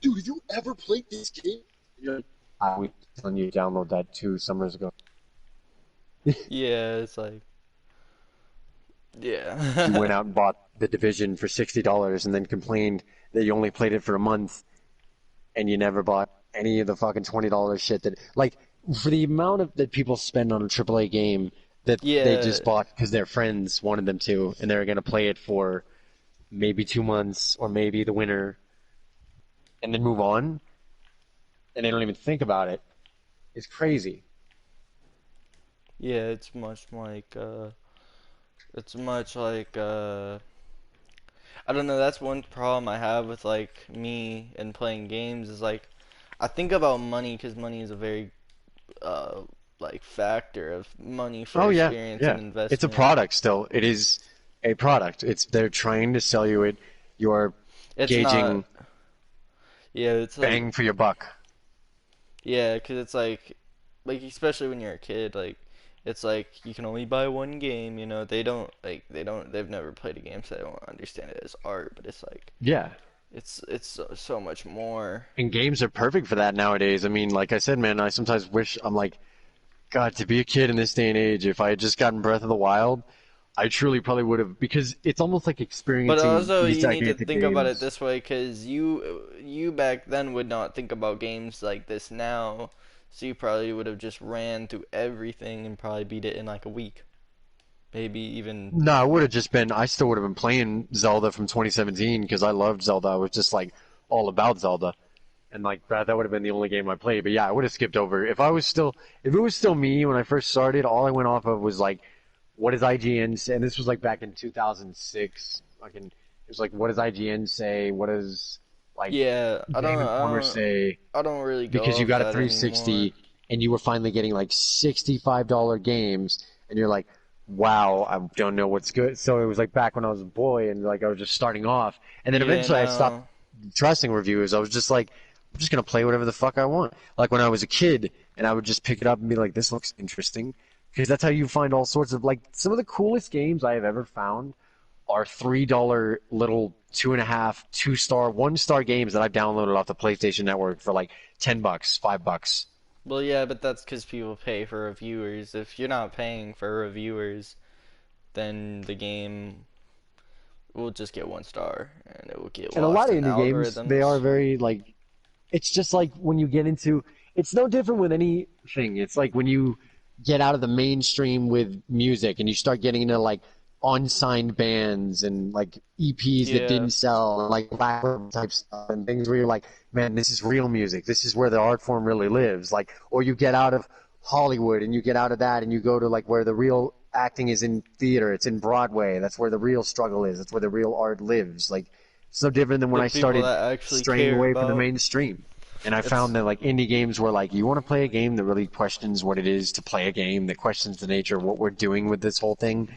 dude, have you ever played this game? And you're like, I was telling you to download that 2 summers ago. yeah, it's like You yeah, went out and bought the Division for $60 and then complained that you only played it for a month and you never bought any of the fucking $20 shit that like for the amount of that people spend on a AAA game that they yeah, just bought because their friends wanted them to and they're gonna play it for maybe 2 months, or maybe the winter, and then move on, and they don't even think about it. It's crazy. Yeah, it's much like I don't know, that's one problem I have with like me and playing games is like I think about money because money is a very uh like factor of money for Oh yeah, experience and yeah. It's a investment. product still. It is a product. It's they're trying to sell you it. You're It's not, gauging yeah, it's like, bang for your buck. yeah, because it's like especially when you're a kid, like it's like you can only buy one game, you know. They've never played a game, so they don't understand it as art. But it's like Yeah. it's so much more. And games are perfect for that nowadays. I mean, like I said, man, I sometimes wish I'm like, God, to be a kid in this day and age, if I had just gotten Breath of the Wild, I truly probably would have, because it's almost like But experiencing also, these you need to gigantic think about it games. this way, because you back then would not think about games like this now, so you probably would have just ran through everything and probably beat it in like a week, maybe even. No, it would have just been, I still would have been playing Zelda from 2017 because I loved Zelda. I was just like all about Zelda. And like that would have been the only game I played. But yeah, I would have skipped over. If it was still me when I first started, all I went off of was like, what does IGN say? And this was like back in 2006. It was like, what does IGN say? What does like Yeah, Game Informer say? I don't really Because go you off got a that anymore. 360 and you were finally getting like $65 games, and you're like, wow, I don't know what's good. So it was like back when I was a boy and like I was just starting off, and then Yeah, eventually I stopped no. trusting reviewers. I was just like, I'm just gonna play whatever the fuck I want. Like when I was a kid, and I would just pick it up and be like, this looks interesting, because that's how you find all sorts of like some of the coolest games I have ever found are $3 little 2.5, 2-star, 1-star games that I've downloaded off the PlayStation Network for like $10, $5. Well, yeah, but that's because people pay for reviewers. If you're not paying for reviewers, then the game will just get 1 star and it will get And a lot lost of in indie games, they are algorithms. very like, it's just like when you get into, it's no different with anything. It's like when you get out of the mainstream with music and you start getting into like unsigned bands and like EPs that Yeah, didn't sell and like black label type stuff and things where you're like, man, this is real music. This is where the art form really lives. Like, or you get out of Hollywood and you get out of that and you go to like where the real acting is in theater. It's in Broadway. That's where the real struggle is. That's where the real art lives. Like, it's no different than when the I people started that actually straying care away from the about mainstream. And I it's found that like indie games were like, you want to play a game that really questions what it is to play a game, that questions the nature of what we're doing with this whole thing.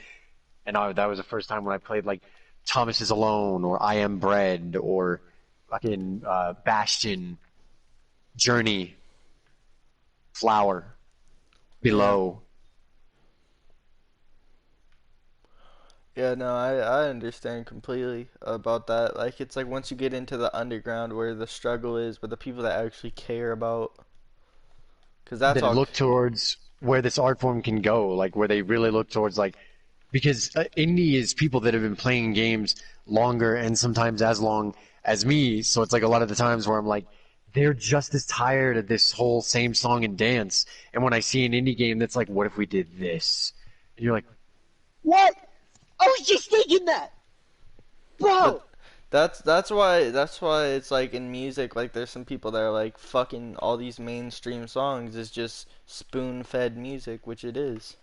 And that was the first time when I played like Thomas is Alone or I Am Bread or fucking Bastion, Journey, Flower, yeah. Below. Yeah, no, I understand completely about that. Like, it's like once you get into the underground where the struggle is, where the people that actually care about, because that's That all. look towards where this art form can go, like where they really look towards like, because indie is people that have been playing games longer and sometimes as long as me. So it's like a lot of the times where I'm like, they're just as tired of this whole same song and dance. And when I see an indie game that's like, what if we did this? And you're like, what? I was just thinking that, But bro. that's why it's like in music, like there's some people that are like fucking all these mainstream songs is just spoon-fed music, which it is.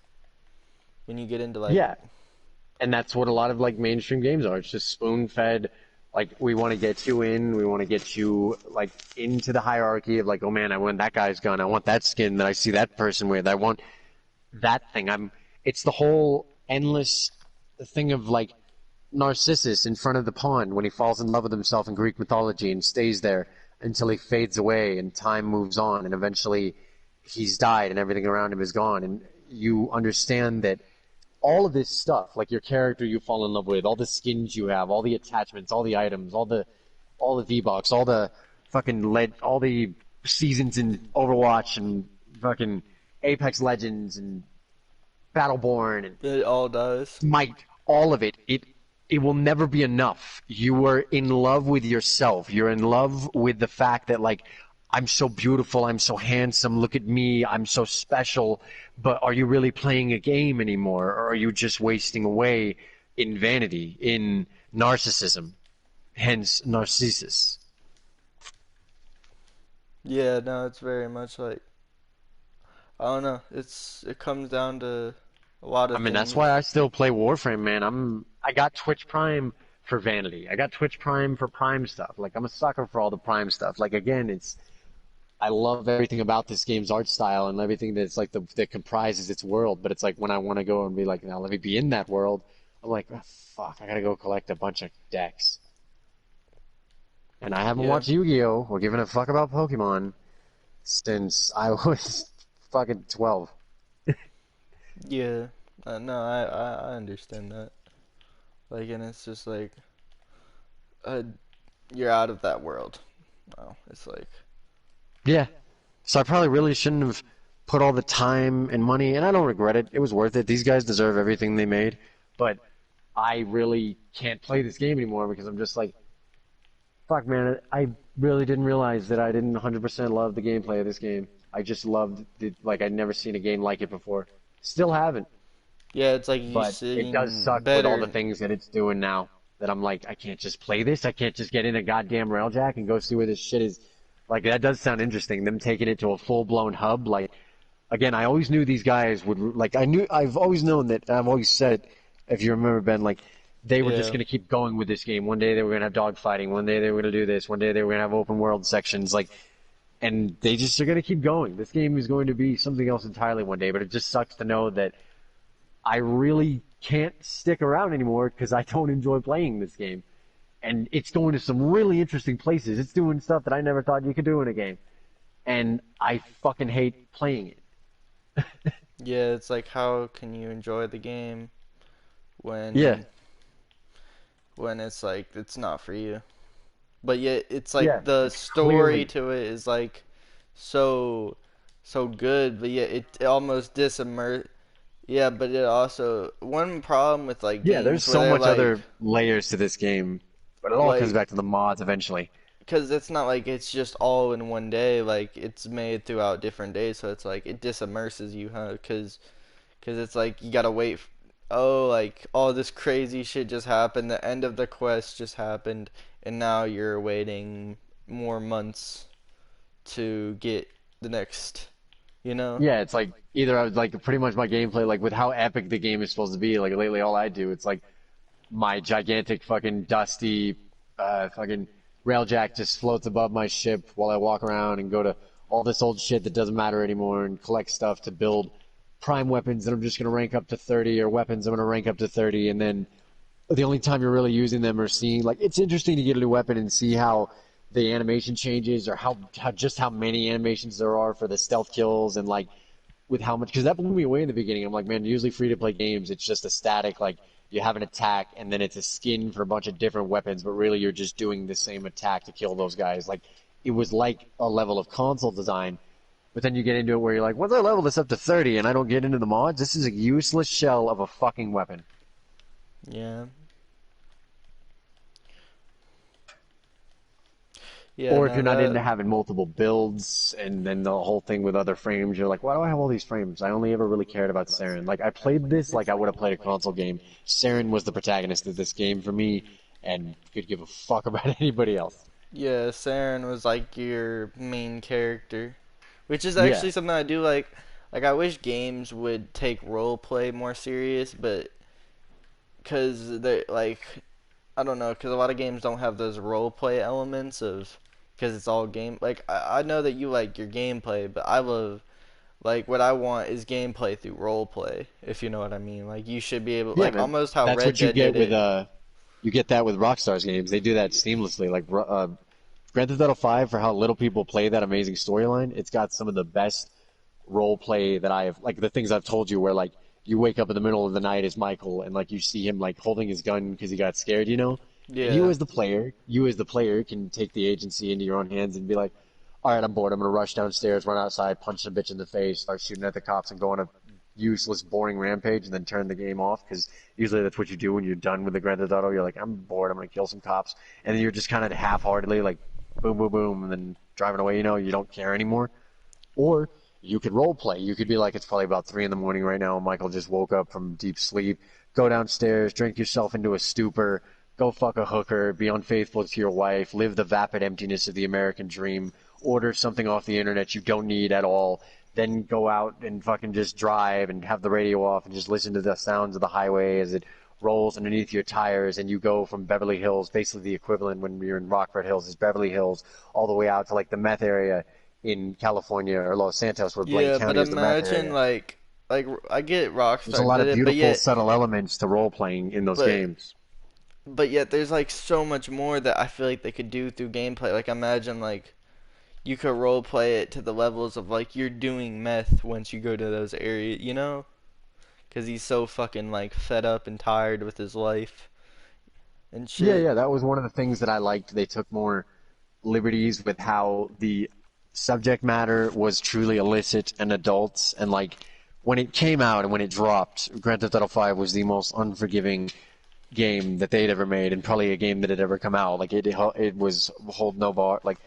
When you get into like, Yeah, and that's what a lot of like mainstream games are. It's just spoon fed. Like we want to get you in, we want to get you like into the hierarchy of like, oh man, I want that guy's gun, I want that skin that I see that person with, I want that thing. It's the whole endless thing of like Narcissus in front of the pond when he falls in love with himself in Greek mythology and stays there until he fades away and time moves on and eventually he's died and everything around him is gone, and you understand that all of this stuff, like your character you fall in love with, all the skins you have, all the attachments, all the items, all the V-Bucks, all the fucking all the seasons in Overwatch and fucking Apex Legends and Battleborn and it all does. Smite, all of it will never be enough. You are in love with yourself. You're in love with the fact that like I'm so beautiful, I'm so handsome, look at me, I'm so special. But are you really playing a game anymore, or are you just wasting away in vanity, in narcissism, hence Narcissus. Yeah, no, it's very much like I don't know. It comes down to a lot I of mean, that's why things. I still play Warframe, man. I got Twitch Prime for vanity. I got Twitch Prime for Prime stuff. Like I'm a sucker for all the Prime stuff. Like again, it's I love everything about this game's art style and everything that's like that comprises its world. But it's like when I want to go and be like, now let me be in that world, I'm like, oh, fuck, I gotta go collect a bunch of decks. And I haven't Yeah, watched Yu-Gi-Oh! Or given a fuck about Pokemon since I was fucking 12. yeah. No, I understand that. Like, and it's just like, uh, you're out of that world. No, it's like, Yeah. So I probably really shouldn't have put all the time and money, and I don't regret it. It was worth it. These guys deserve everything they made, but I really can't play this game anymore because I'm just like, fuck, man. I really didn't realize that I didn't 100% love the gameplay of this game. I just loved it like I'd never seen a game like it before. Still haven't, yeah, it's like you but it does seeing suck with all the better. things that it's doing now. That I'm like, I can't just play this. I can't just get in a goddamn railjack and go see where this shit is. Like that does sound interesting. Them taking it to a full blown hub. Like again, I always knew these guys would like. I've always known that. I've always said, if you remember, Ben, like they were just Yeah, gonna keep going with this game. One day they were gonna have dogfighting. One day they were gonna do this. One day they were gonna have open world sections. Like, and they just are gonna keep going. This game is going to be something else entirely one day. But it just sucks to know that I really can't stick around anymore because I don't enjoy playing this game. And it's going to some really interesting places. It's doing stuff that I never thought you could do in a game. And I fucking hate playing it. yeah. It's like how can you enjoy the game Yeah, when it's like it's not for you? But yet it's yeah, like the it's story clearly, to it is like so good, but yet it almost disimmer. Yeah, but it also one problem with like yeah, there's games where so they're much other layers to this game, but it all comes like back to the mods eventually. because it's not like it's just all in one day. Like it's made throughout different days, so it's like it disimmerses you, huh? Because it's like you gotta wait. Oh, like all this crazy shit just happened. The end of the quest just happened, and now you're waiting more months to get the next. You know? Yeah, it's like either I was like pretty much my gameplay, like with how epic the game is supposed to be. Like lately, all I do, it's like my gigantic fucking dusty fucking railjack just floats above my ship while I walk around and go to all this old shit that doesn't matter anymore and collect stuff to build prime weapons that I'm just gonna rank up to 30 or weapons I'm gonna rank up to 30 and then the only time you're really using them or seeing like it's interesting to get a new weapon and see how the animation changes or how just how many animations there are for the stealth kills and like with how much because that blew me away in the beginning. I'm like, man, usually free to play games, it's just a static like you have an attack and then it's a skin for a bunch of different weapons, but really you're just doing the same attack to kill those guys. Like it was like a level of console design, but then you get into it where you're like, once I level this up to 30 and I don't get into the mods, this is a useless shell of a fucking weapon. Yeah. Yeah. Or if No, you're not that. into having multiple builds and then the whole thing with other frames, you're like, why do I have all these frames? I only ever really cared about Saren. Like, I played this like I would have played a console game. Saren was the protagonist of this game for me and could give a fuck about anybody else. Yeah, Saren was like your main character, which is Yeah. actually something I do like. Like I wish games would take role play more serious, but because they like I don't know, because a lot of games don't have those role play elements of because it's all game. Like I know that you like your gameplay, but I love like what I want is gameplay through role play. If you know what I mean. Like you should be able Yeah, like man. almost how That's Red what you Dead get did with it. you get that with Rockstar's games. They do that seamlessly. Like Grand Theft Auto 5 for how little people play that amazing storyline. It's got some of the best role play that I have, like the things I've told you, where like you wake up in the middle of the night as Michael, and like you see him like holding his gun because he got scared, you know. And Yeah. you as the player, can take the agency into your own hands and be like, all right, I'm bored. I'm gonna rush downstairs, run outside, punch the bitch in the face, start shooting at the cops, and go on a useless, boring rampage, and then turn the game off. Because usually that's what you do when you're done with the Grand Theft Auto. You're like, I'm bored. I'm gonna kill some cops, and then you're just kind of half-heartedly like, boom, boom, boom, and then driving away. You know, you don't care anymore. Or you could role play. You could be like, it's probably about 3 in the morning right now. Michael just woke up from deep sleep, go downstairs, drink yourself into a stupor, go fuck a hooker, be unfaithful to your wife, live the vapid emptiness of the American dream, order something off the internet you don't need at all, then go out and fucking just drive and have the radio off and just listen to the sounds of the highway as it rolls underneath your tires, and you go from Beverly Hills, basically the equivalent when you're in Rockford Hills is Beverly Hills, all the way out to like the meth area in California or Los Santos, where Blaine Yeah, but County is the meth imagine area. like I get There's a Rockstar lot did of it, but beautiful, yet subtle elements to role playing in those but games. but yet there's like so much more that I feel like they could do through gameplay. Like imagine like you could role play it to the levels of like you're doing meth once you go to those areas, you know? Because he's so fucking like fed up and tired with his life and Yeah, shit. yeah, that was one of the things that I liked. They took more liberties with how the subject matter was truly illicit and adults. And like when it came out and when it dropped, Grand Theft Auto 5 was the most unforgiving game that they'd ever made, and probably a game that had ever come out. Like it was hold no bar. Like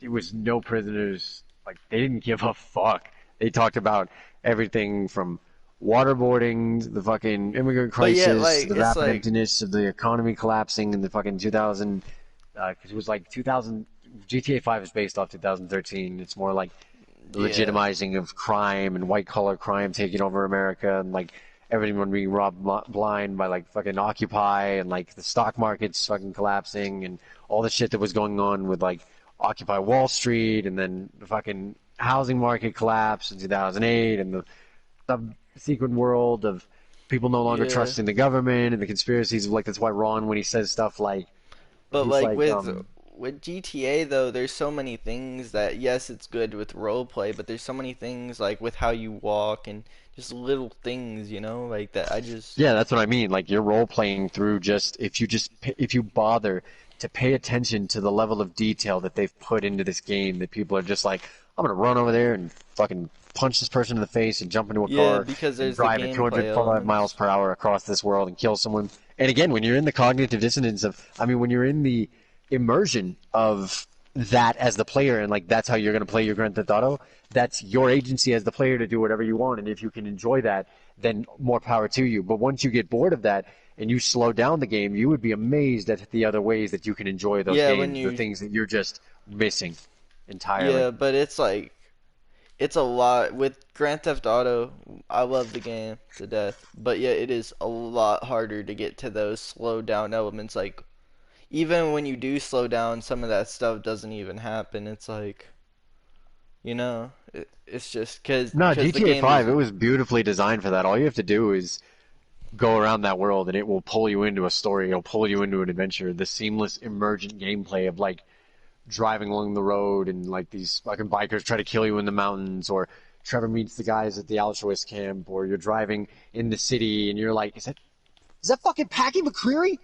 it was no prisoners. Like they didn't give a fuck. They talked about everything from waterboarding, the fucking immigrant But yet crisis, like the it's rapid like emptiness of the economy collapsing in the fucking 2000. Because it was like 2000. GTA 5 is based off 2013. It's more like the yeah. legitimizing of crime and white collar crime taking over America, and like everyone being robbed blind by like fucking Occupy, and like the stock market's fucking collapsing, and all the shit that was going on with like Occupy Wall Street, and then the fucking housing market collapse in 2008, and the subsequent world of people no longer Yeah. trusting the government and the conspiracies. Like that's why Ron, when he says stuff like But he's like like with GTA though, there's so many things that yes, it's good with role play, but there's so many things like with how you walk and just little things, you know, like that I just yeah, that's what I mean. Like you're role playing through if you bother to pay attention to the level of detail that they've put into this game, that people are just like, I'm gonna run over there and fucking punch this person in the face and jump into a yeah, car because and there's the drive at gameplay 205 miles elements. per hour across this world and kill someone. And again, when you're in the cognitive dissonance of, I mean, when you're in the immersion of that as the player, and like that's how you're gonna play your Grand Theft Auto, that's your agency as the player to do whatever you want. And if you can enjoy that, then more power to you. But once you get bored of that and you slow down the game, you would be amazed at the other ways that you can enjoy those Yeah, when games, the you things that you're just missing entirely. yeah, but it's like it's a lot with Grand Theft Auto. I love the game to death, but yeah, it is a lot harder to get to those slow down elements. Like even when you do slow down, some of that stuff doesn't even happen. It's like it's just No, cause the GTA game 5, is it was beautifully designed for that. All you have to do is go around that world and it will pull you into a story. It'll pull you into an adventure. The seamless, emergent gameplay of like driving along the road and like these fucking bikers try to kill you in the mountains, or Trevor meets the guys at the altruist camp, or you're driving in the city and you're like, is that fucking Packy McCreary?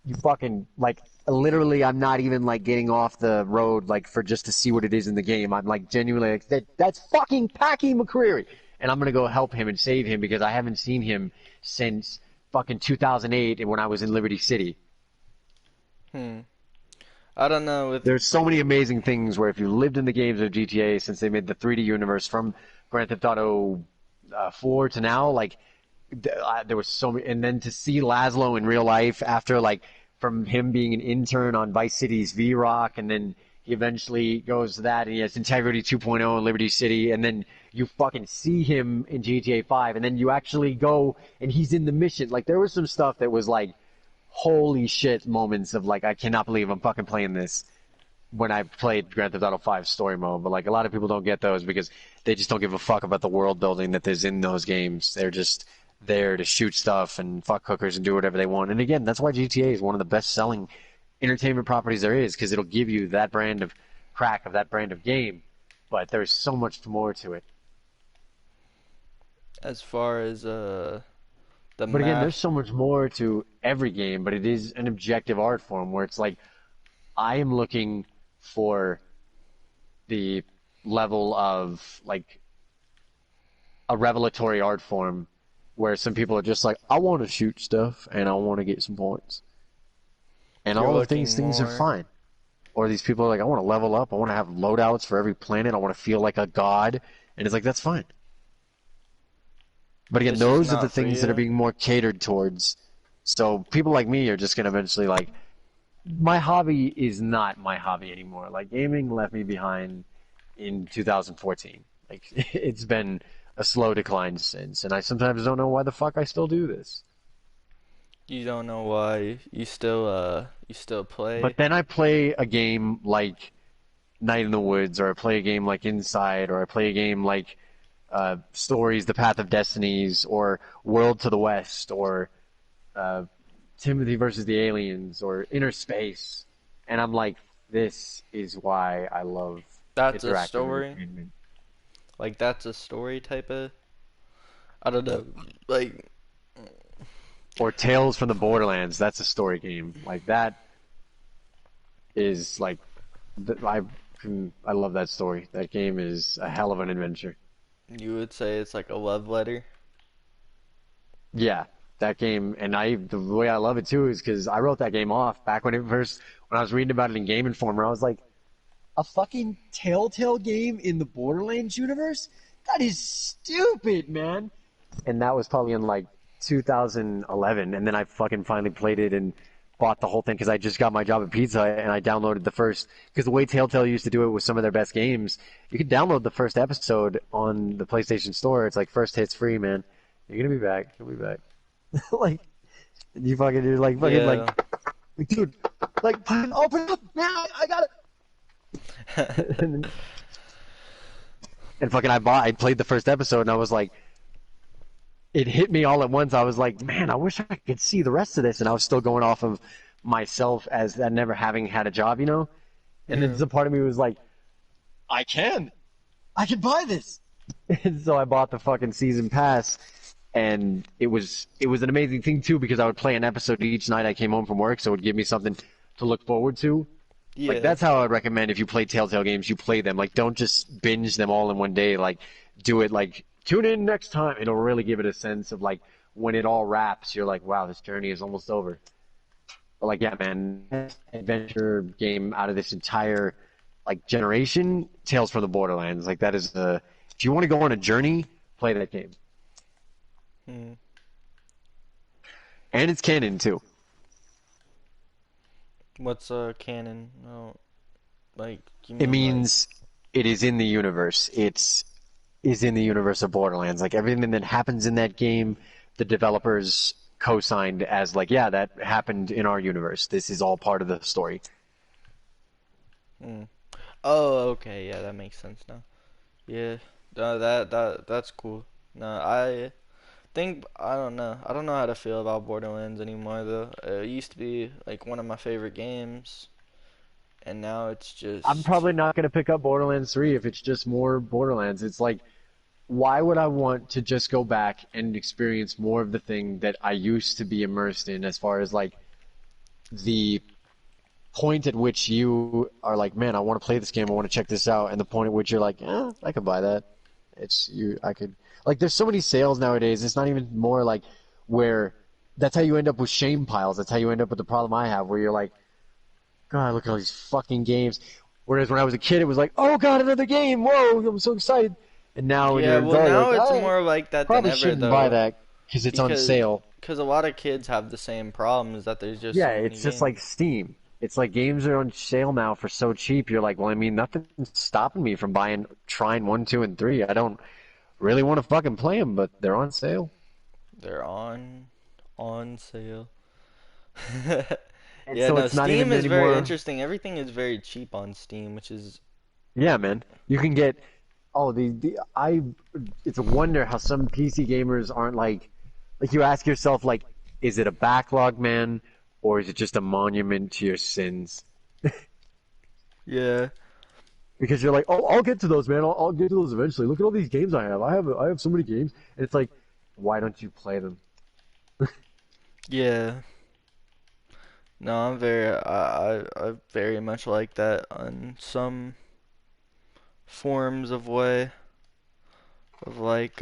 You fucking like literally, I'm not even like getting off the road like for just to see what it is in the game. I'm like genuinely like that's fucking Packy McCreary, and I'm gonna go help him and save him because I haven't seen him since fucking 2008 and when I was in Liberty City. hmm. I don't know with There's so many amazing things where if you lived in the games of GTA since they made the 3D universe from Grand Theft Auto 4 to now, like there was so many, and then to see Laszlo in real life after like from him being an intern on Vice City's V Rock, and then he eventually goes to that and he has Integrity 2.0 in Liberty City, and then you fucking see him in GTA 5, and then you actually go and he's in the mission. Like there was some stuff that was like holy shit moments of like I cannot believe I'm fucking playing this when I played Grand Theft Auto 5 story mode. But like a lot of people don't get those because they just don't give a fuck about the world building that there's in those games. They're just there to shoot stuff and fuck hookers and do whatever they want. And again, that's why GTA is one of the best selling entertainment properties there is, because it'll give you that brand of crack, of that brand of game. But there's so much more to it. as far as the But again, there's math. so much more to every game, but it is an objective art form where it's like I am looking for the level of like a revelatory art form where some people are just like, I want to shoot stuff and I want to get some points. And You're all of these looking things are more. fine. Or these people are like, I want to level up. I want to have loadouts for every planet. I want to feel like a god. And it's like, that's fine. But again, It's just those are the not for things that are you. being more catered towards. So people like me are just gonna eventually like my hobby is not my hobby anymore. Like gaming left me behind in 2014. Like it's been a slow decline since, and I sometimes don't know why the fuck I still do this. You don't know why you still play. But then I play a game like Night in the Woods, or I play a game like Inside, or I play a game like Stories, The Path of Destinies, or World to the West, or uh, Timothy versus the Aliens, or Inner Space, and I'm like, this is why I love That's a interactive story. entertainment. Like that's a story type of. I don't know. Like Or Tales from the Borderlands, that's a story game. Like that is like I I love that story. That game is a hell of an adventure. you would say it's like a love letter. Yeah, that game, and I the way I love it too is because I wrote that game off back when I was reading about it in Game Informer. I was like, a fucking Telltale game in the Borderlands universe? That is stupid, man. And that was probably in like 2011, and then I fucking finally played it and bought the whole thing because I just got my job at Pizza Hut and I downloaded the first because the way Telltale used to do it with some of their best games, you could download the first episode on the PlayStation Store. It's like first hits free, man. You're gonna be back. You'll be back. Like you're like fucking Yeah. like dude, like open up, man. I got it. And fucking I played the first episode and I was like, it hit me all at once. I was like, man, I wish I could see the rest of this. And I was still going off of myself as that never having had a job, you know? And then Yeah. the part of me was like, I can buy this. And so I bought the fucking season pass. And it was an amazing thing too because I would play an episode each night I came home from work, so it would give me something to look forward to. Like Yeah. that's how I would recommend if you play Telltale games, you play them. Like don't just binge them all in one day. Like do it like tune in next time. It'll really give it a sense of like when it all wraps, you're like, wow, this journey is almost over. But like yeah, man, best adventure game out of this entire like generation, Tales from the Borderlands. Like that is the if you want to go on a journey, play that game. Hmm. And it's canon too. What's canon? No, like you It mean like means it is in the universe. It's is in the universe of Borderlands. Like everything that happens in that game, the developers co-signed as like, yeah, that happened in our universe. This is all part of the story. hmm. Oh, okay, yeah, that makes sense now. Yeah. No, that's cool. No, I think I don't know. I don't know how to feel about Borderlands anymore though. It used to be like one of my favorite games, and now it's I'm just probably not going to pick up Borderlands 3 if it's just more Borderlands. It's like, why would I want to just go back and experience more of the thing that I used to be immersed in as far as like the point at which you are like, man, I want to play this game, I want to check this out, and the point at which you're like, I could buy that. It's you, I could like. There's so many sales nowadays. It's not even more like where that's how you end up with shame piles. That's how you end up with the problem I have, where you're like, God, look at all these fucking games. Whereas when I was a kid, it was like, oh God, another game! Whoa, I'm so excited. And now when yeah. you're an Well, adult, you're now like, it's I more like that than probably ever shouldn't buy though, that because it's on because sale. a lot of kids have the same problems that there's just Yeah, so many it's just like games. Steam. It's like games are on sale now for so cheap. You're like, well, I mean, nothing's stopping me from buying, trying one, two, and three. I don't really want to fucking play them, but they're on sale. They're on sale. And Yeah, so no, it's not Steam even is very anymore. interesting. Everything is very cheap on Steam, which is Yeah, man. You can get, oh, it's a wonder how some PC gamers aren't like you ask yourself, like, is it a backlog, man? Or is it just a monument to your sins? yeah. Because you're like, oh, I'll get to those, man. I'll get to those eventually. Look at all these games I have. I have so many games. And it's like, why don't you play them? Yeah. No, I very much like that on some forms of way of like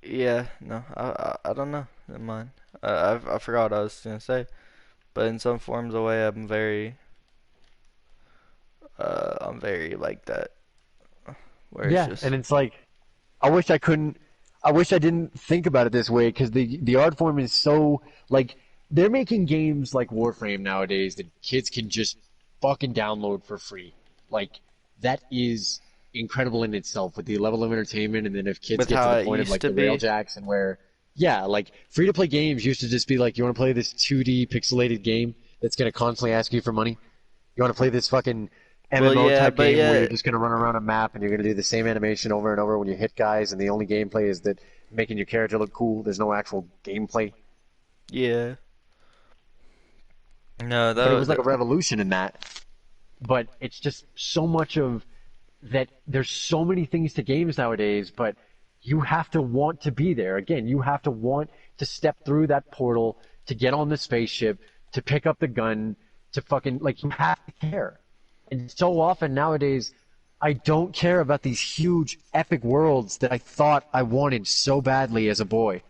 yeah, no, I don't know. Never mind. I forgot what I was gonna say. But in some forms of way I'm very like that. Where it's Yeah, just and it's like, I wish I couldn't. I wish I didn't think about it this way because the art form is so like they're making games like Warframe nowadays that kids can just fucking download for free. Like that is incredible in itself with the level of entertainment, and then if kids With get to how the it point of used like to the be. railjacks and where yeah, like free to play games used to just be like you want to play this 2D pixelated game that's gonna constantly ask you for money. You want to play this fucking Well, MMO yeah, type but game where yeah, you're just going to run around a map and you're going to do the same animation over and over when you hit guys, and the only gameplay is that making your character look cool. There's no actual gameplay. yeah. No, But it was like that a revolution in that. But it's just so much of that. There's so many things to games nowadays, but you have to want to be there. Again, you have to want to step through that portal, to get on the spaceship, to pick up the gun, to fucking, like, you have to care. And so often nowadays, I don't care about these huge, epic worlds that I thought I wanted so badly as a boy.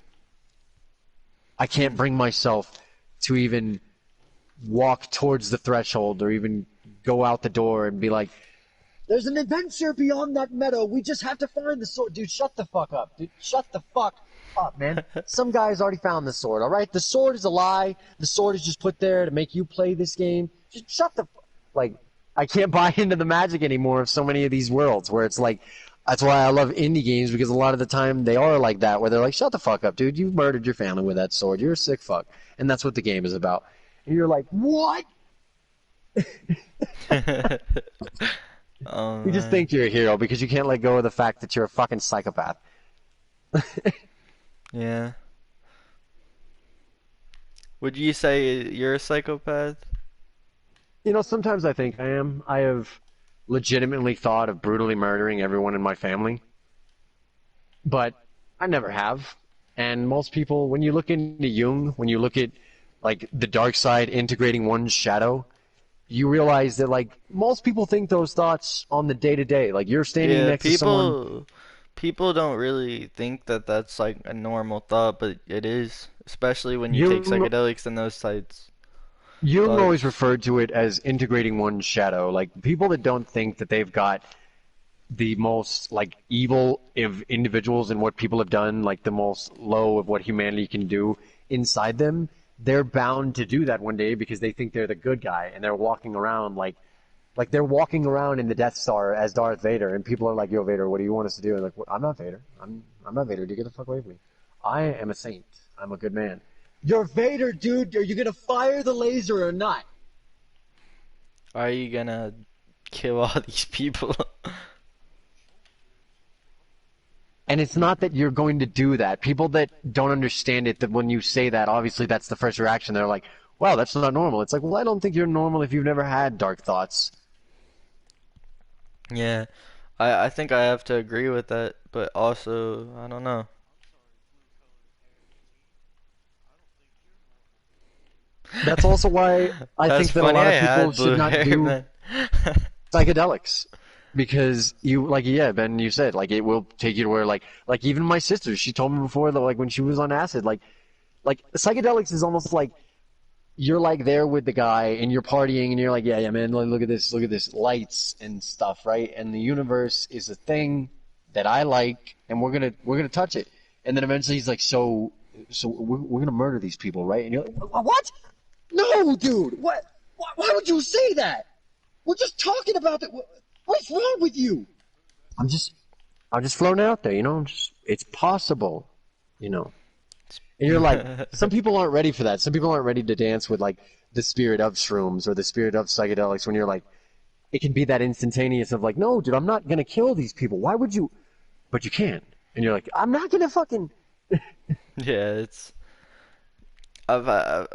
I can't bring myself to even walk towards the threshold or even go out the door and be like, there's an adventure beyond that meadow. We just have to find the sword. Dude, shut the fuck up. Dude, shut the fuck up, man. Some guy's already found the sword, all right? The sword is a lie. The sword is just put there to make you play this game. Just shut the fuck. Like, I can't buy into the magic anymore of so many of these worlds where it's like, that's why I love indie games because a lot of the time they are like that where they're like, shut the fuck up, dude. You murdered your family with that sword. You're a sick fuck. And that's what the game is about. And you're like, what? oh You just man. think you're a hero because you can't let go of the fact that you're a fucking psychopath. Yeah. Would you say you're a psychopath? You know, sometimes I think I am. I have legitimately thought of brutally murdering everyone in my family, but I never have. And most people, when you look into Jung, when you look at like the dark side integrating one's shadow, you realize that like most people think those thoughts on the day to day. Like you're standing Yeah, next to someone. people don't really think that that's like a normal thought, but it is, especially when you take Jung psychedelics and those types Jung always thoughts. referred to it as integrating one's shadow. Like people that don't think that they've got the most like evil of individuals and what people have done, like the most low of what humanity can do inside them, they're bound to do that one day because they think they're the good guy and they're walking around like they're walking around in the Death Star as Darth Vader, and people are like, "Yo, Vader, what do you want us to do?" And like, I'm not Vader. I'm not Vader. Dude, get the fuck away from me. I am a saint. I'm a good man. You're Vader, dude. Are you gonna fire the laser or not? Are you gonna kill all these people? And it's not that you're going to do that. People that don't understand it, that when you say that, obviously that's the first reaction. They're like, wow, that's not normal. It's like, well, I don't think you're normal if you've never had dark thoughts. Yeah, I think I have to agree with that, but also I don't know. That's also why I That's think that a funny. lot I of people had should blue not hair, do man. psychedelics. Because you, like, yeah, Ben, you said, like, it will take you to where, like even my sister, she told me before that, like, when she was on acid, like, psychedelics is almost like you're like there with the guy and you're partying and you're like, yeah, yeah, man, look at this, lights and stuff, right? And the universe is a thing that I like, and we're gonna touch it. And then eventually he's like, so we're gonna murder these people, right? And you're like, what? No, dude, what? Why would you say that? We're just talking about it. What's wrong with you? I'm just, I'm just floating out there, you know. It's possible, you know. And you're like, some people aren't ready for that. Some people aren't ready to dance with like the spirit of shrooms or the spirit of psychedelics when you're like, it can be that instantaneous of like, no, dude, I'm not gonna kill these people. Why would you? But you can. And you're like, I'm not gonna fucking. Yeah, It's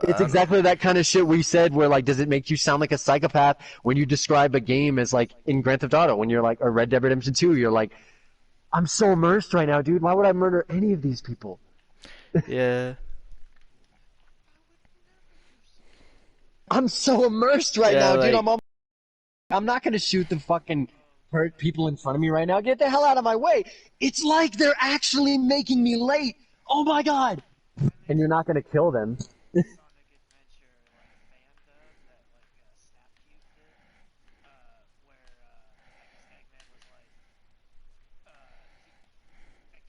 I don't. exactly that kind of shit we said where like, does it make you sound like a psychopath when you describe a game as like in Grand Theft Auto when you're like, or Red Dead Redemption 2, you're like, I'm so immersed right now, dude. Why would I murder any of these people? Yeah, I'm so immersed right yeah, now, dude. like I'm not gonna shoot the fucking hurt people in front of me right now. Get the hell out of my way. It's like they're actually making me late. Oh my god. And you're not gonna kill them. Sonic Adventure like fan dub that Snapcube did, where I guess Eggman was like, he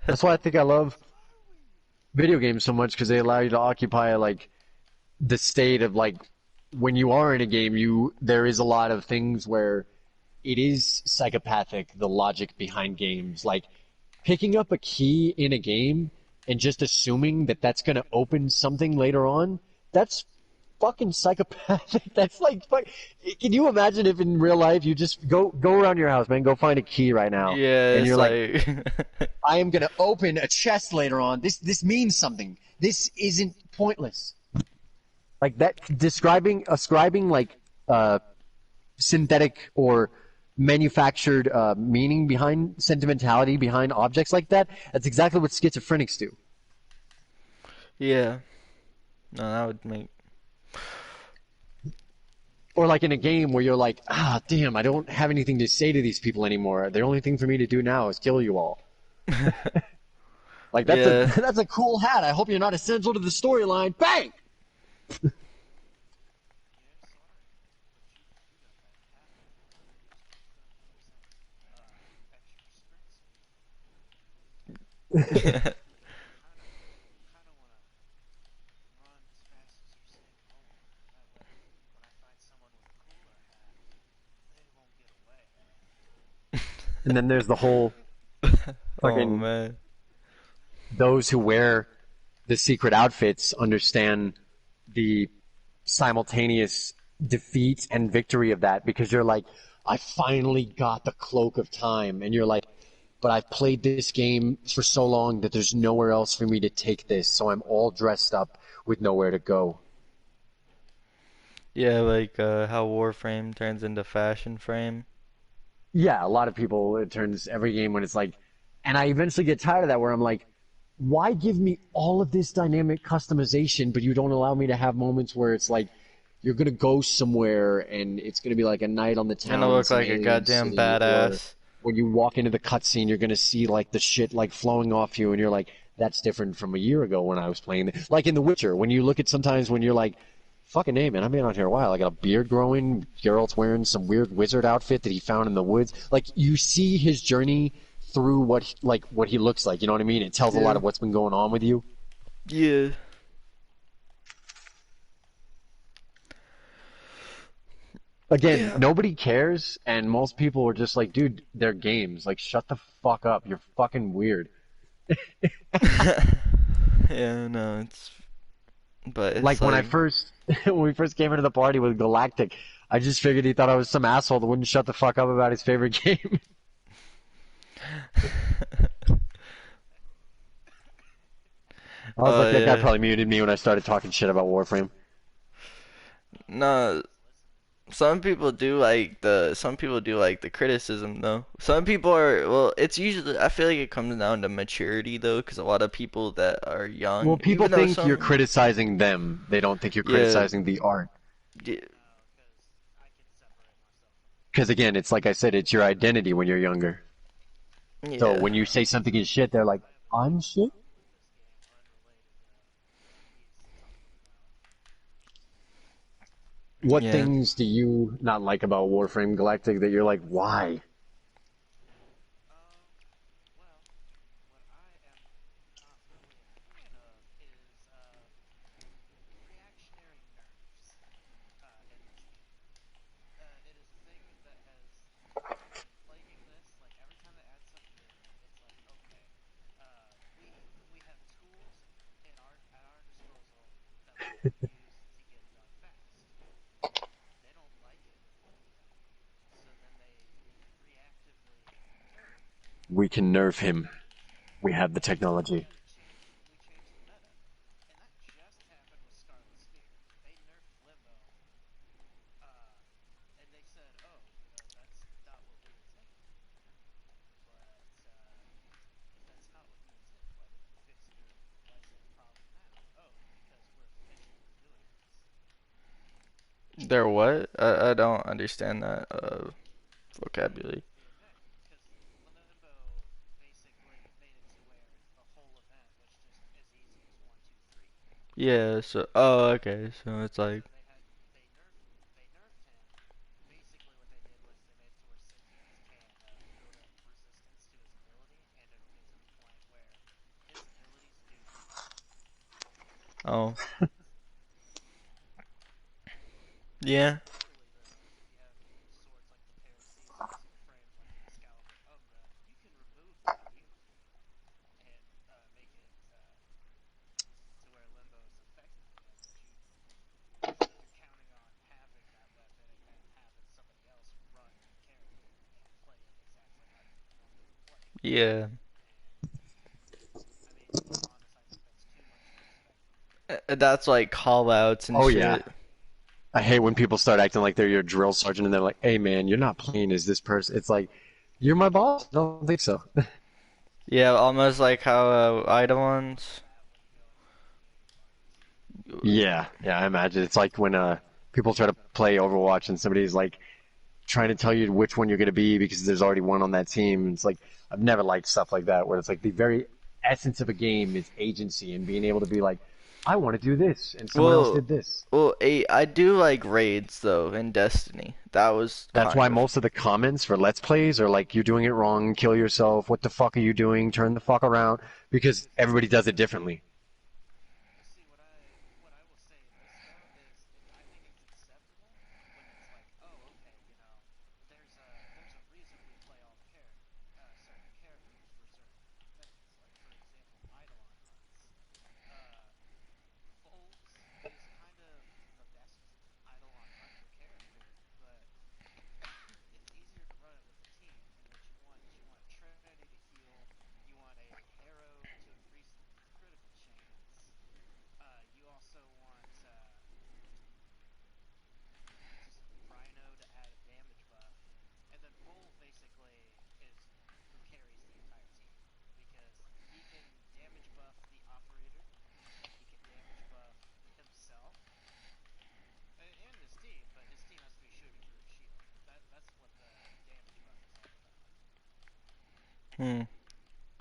That's why I think I love video games so much because they allow you to occupy like the state of like when you are in a game, you there is a lot of things where it is psychopathic, the logic behind games. Like picking up a key in a game and just assuming that that's going to open something later on, that's fucking psychopathic. That's like, can you imagine if in real life you just go around your house, man, go find a key right now, Yeah, and it's you're like, like I am going to open a chest later on. This means something. This isn't pointless. Like that, ascribing like synthetic or manufactured meaning behind sentimentality behind objects like that. That's exactly what schizophrenics do. yeah. No, that would make Or like in a game where you're like, ah, damn, I don't have anything to say to these people anymore. The only thing for me to do now is kill you all. Like that's a yeah. that's a cool hat. I hope you're not essential to the storyline. Bang! Kind of want to run as fast as Usain Bolt. That way, when I find someone with a cooler hat, they won't get away. And then there's the whole Oh fucking man. those who wear the secret outfits understand the simultaneous defeat and victory of that because you're like, I finally got the cloak of time, and you're like, but I've played this game for so long that there's nowhere else for me to take this, so I'm all dressed up with nowhere to go. Yeah, like how Warframe turns into Fashion Frame. Yeah, a lot of people, it turns every game when it's like, and I eventually get tired of that where I'm like, why give me all of this dynamic customization, but you don't allow me to have moments where it's like, you're gonna go somewhere and it's gonna be like a night on the And I town in look some like a alien goddamn city, or badass. when you walk into the cutscene, you're gonna see like the shit like flowing off you, and you're like, that's different from a year ago when I was playing. Like in The Witcher, when you look at sometimes when you're like, fucking A, man, I've been out here a while. I got a beard growing. Geralt's wearing some weird wizard outfit that he found in the woods. Like you see his journey through what he looks like. You know what I mean? It tells a lot Yeah. of what's been going on with you. Yeah. Again, Yeah. nobody cares, and most people are just like, dude, they're games. Like, shut the fuck up. You're fucking weird. Yeah, no, but it's Like when I like, first when we first came into the party with Galactic, I just figured he thought I was some asshole that wouldn't shut the fuck up about his favorite game. I was oh like, that guy yeah. probably muted me when I started talking shit about Warframe. No, some people do like the criticism though. Some people are, well, it's usually, I feel like it comes down to maturity though, because a lot of people that are Well, young, people even though think you're some, criticizing them. They don't think you're yeah, criticizing the art. yeah, Because I can separate myself from the Because again, it's like I said, it's your identity when you're younger. So yeah, when you say something is shit, they're like, I'm shit? this game unrelated to what he's talking about. What yeah. things do you not like about Warframe Galactic that you're like, why? Um, well, what I am not really a fan of is reactionary nerfs in this game. It is a thing that has been plaguing this. Like every time they add something new, it's like, okay, we have tools at our disposal that we can use to get it done fast. They don't like it when we do that, so then they reactively nerf. We can nerf him. We have the technology. Yeah, we changed the meta, and that just happened with Scarlet Sphere. They nerfed Limbo, uh, and they said, "Oh, that's not what we intended." But if that's not what you intended, why didn't you fix it earlier? Why is it a problem now? Oh, because we're efficiently doing this. They're what? I don't understand that vocabulary. The event, because Limbo basically made it to where a whole event was just as easy as 1, 2, 3. Yeah, so, oh, okay, so it's So like, they nerfed him. Basically, what they did was they made it to where Sentience can build up resistance to his ability, and it'll get to the point Oh, yeah. Clearly, though, if you have swords like the Paracelsus and frames like the Excalibur Umbra, you can remove that immunity and make it to where limbo is effective again. But you're counting on having that weapon and then having somebody else run your character and play it exactly how you would want them to play it. Yeah. And I mean, if I'm honest, I think that's too much to expect from a game. That's like call outs and Oh yeah. shit. I hate when people start acting like they're your drill sergeant and they're like, "Hey man, you're not playing as this person." It's like, "You're my boss." I don't think so. Yeah, almost like how Eidolons. That when you go into multiplayer parties. Yeah, yeah, I imagine it's like when people try to play Overwatch and somebody's like trying to tell you which one you're going to be because there's already one on that team. It's like I've never liked stuff like that where it's like the very essence of a game is agency and being able to be like, I want to do this and someone else Well, did this. I do like raids though in Destiny. That was That's kind why of most of the comments for Let's Plays are like, you're doing it wrong, kill yourself, what the fuck are you doing, turn the fuck around, because everybody does it differently. Well, see, what I will say in this though is I think it's acceptable when it's like, oh, okay, there's a reason we play all the certain characters for certain things. Like for example, Eidolon runs. Uh, Folds is kind of the best Eidolon hunter character, but it's easier to run it with a team. And what you want Trinity to heal, you want a Harrow to increase the critical chance. You also want just Rhino to add a damage buff, and then Bull basically is who carries the entire team because he can damage buff the operator, he can damage buff himself and his team, but his team has to be shooting through his shield. That's what the damage buff is all about. hmm.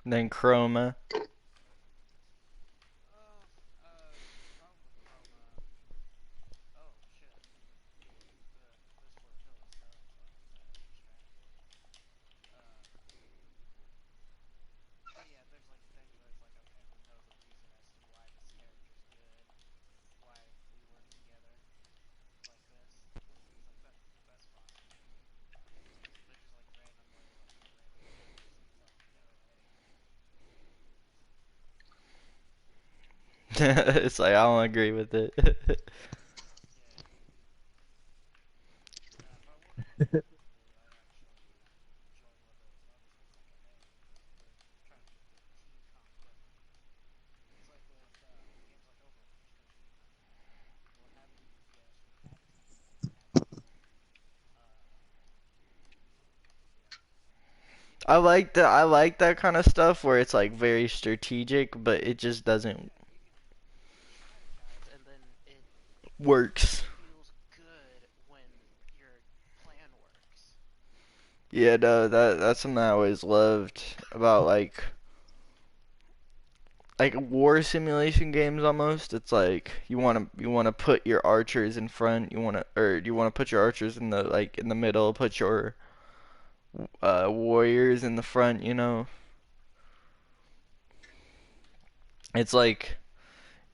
Then Chroma. Oh, the problem with Chroma. Oh shit. This floor kill is done, so I have to extract it. Uh, but yeah, there's like things where it's like, okay, we know the reason as to why this character's good, why we work together like this. It's like that's fine. But just like randomly, like in a random game, just like telling me, oh hey, It's like I don't agree with it. yeah. Now if I wanted to objectively, I'd actually join Limbo as long as it's like a hey, we're trying to get the team comp going. It's like with games like Overwatch, because we'll have a DPS, we have a tank, we have a healer. Uh, yeah, I like that kind of stuff where it's like very strategic, but it just doesn't yeah. You can strategize, and then it works. feels good when your plan works. Yeah, no, that's something I always loved about like war simulation games almost. It's like you want to put your archers in front, you want to put your archers in the like in the middle, put your warriors in the front, you know. It's like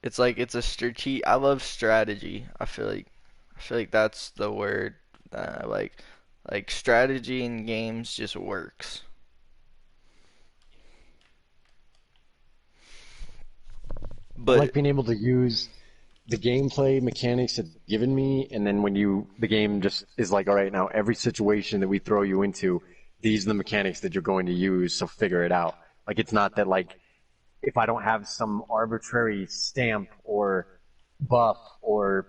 it's a strategy. I love strategy. I feel like that's the word that I like strategy in games just works. Yeah, I But like being able to use the gameplay mechanics it's given me, and then when the game just is like, all right, now every situation that we throw you into, these are the mechanics that you're going to use, so figure it out. Like it's not that like if I don't have some arbitrary stamp or buff or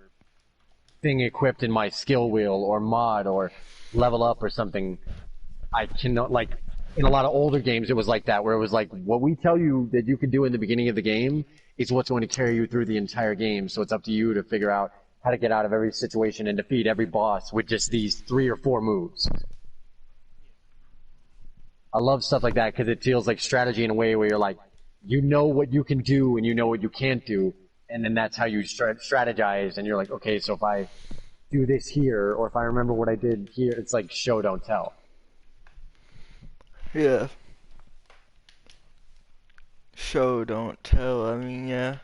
thing equipped in my skill wheel or mod or level up or something, I cannot like in a lot of older games it was like that where it was like what we tell you that you can do in the beginning of the game is what's going to carry you through the entire game. So it's up to you to figure out how to get out of every situation and defeat every boss with just these 3 or 4 moves. yeah, I love stuff like that because it feels like strategy in a way where you're like, you know what you can do and you know what you can't do, and then that's how you strategize. And you're like, okay, so if I do this here, or if I remember what I did here, it's like show don't tell. yeah, show don't tell. I mean, yeah.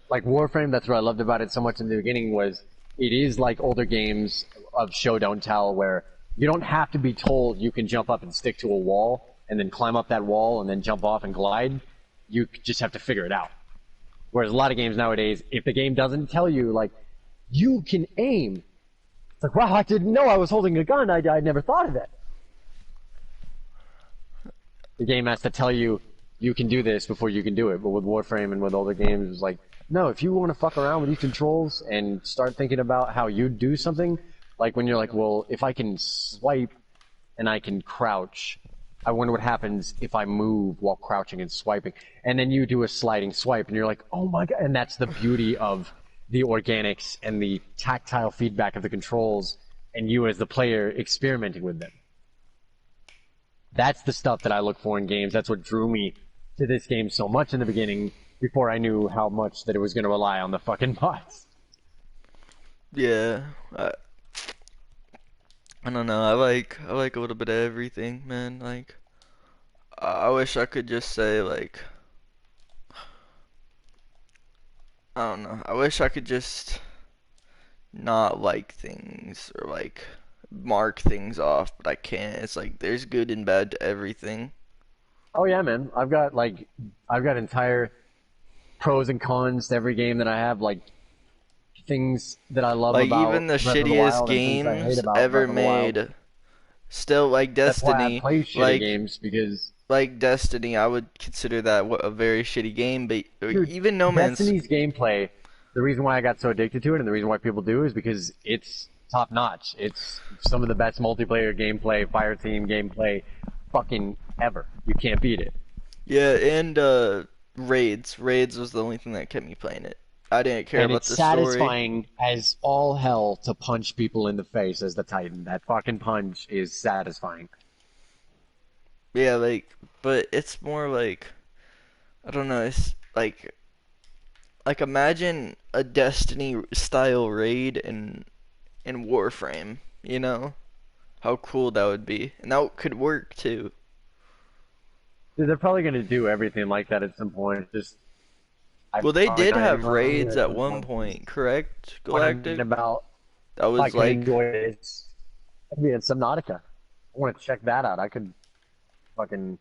like Warframe, that's what I loved about it so much in the beginning was it is like older games of show don't tell where you don't have to be told you can jump up and stick to a wall and then climb up that wall and then jump off and glide. You just have to figure it out. Whereas a lot of games nowadays, if the game doesn't tell you, like, you can aim, it's like, wow, I didn't know I was holding a gun. I never thought of it. The game has to tell you you can do this before you can do it. But with Warframe and with older games, it's like, no, if you want to fuck around with these controls and start thinking about how you do something, like when you're like, well, if I can swipe and I can crouch, I wonder what happens if I move while crouching and swiping. And then you do a sliding swipe and you're like, oh my god. And that's the beauty of the organics and the tactile feedback of the controls and you as the player experimenting with them. That's the stuff that I look for in games. That's what drew me to this game so much in the beginning before I knew how much that it was going to rely on the fucking bots. Yeah, I don't know. I like a little bit of everything, man. Like, I wish I could just say like, I don't know. I wish I could just not like things or like mark things off, but I can't. It's like there's good and bad to everything. Oh yeah, man. I've got entire pros and cons to every game that I have, like things that I love Like about even the Breath of the shittiest Wild and things I hate games about ever Breath of the Wild. made, still like That's why I Destiny, play shitty games because like Destiny, I would consider that a very shitty game, but dude, even No Man's Destiny's gameplay, the reason why I got so addicted to it and the reason why people do is because it's top notch. It's some of the best multiplayer gameplay, fire team gameplay fucking ever. You can't beat it. Yeah, and Raids. Raids was the only thing that kept me playing it. I didn't care And about it's the story. satisfying as all hell to punch people in the face as the Titan. That fucking punch is satisfying. Yeah, like, but it's more like, I don't know, it's like imagine a Destiny style raid in Warframe, you know? How cool that would be. And that could work too. Dude, they're probably gonna do everything like that at some point. Just Well, they probably did not have even raids at at some one point, correct, What I'm Galactic? thinking about, That if I was could like, enjoy it, it'd be in Subnautica. I want to check that out. I could fucking.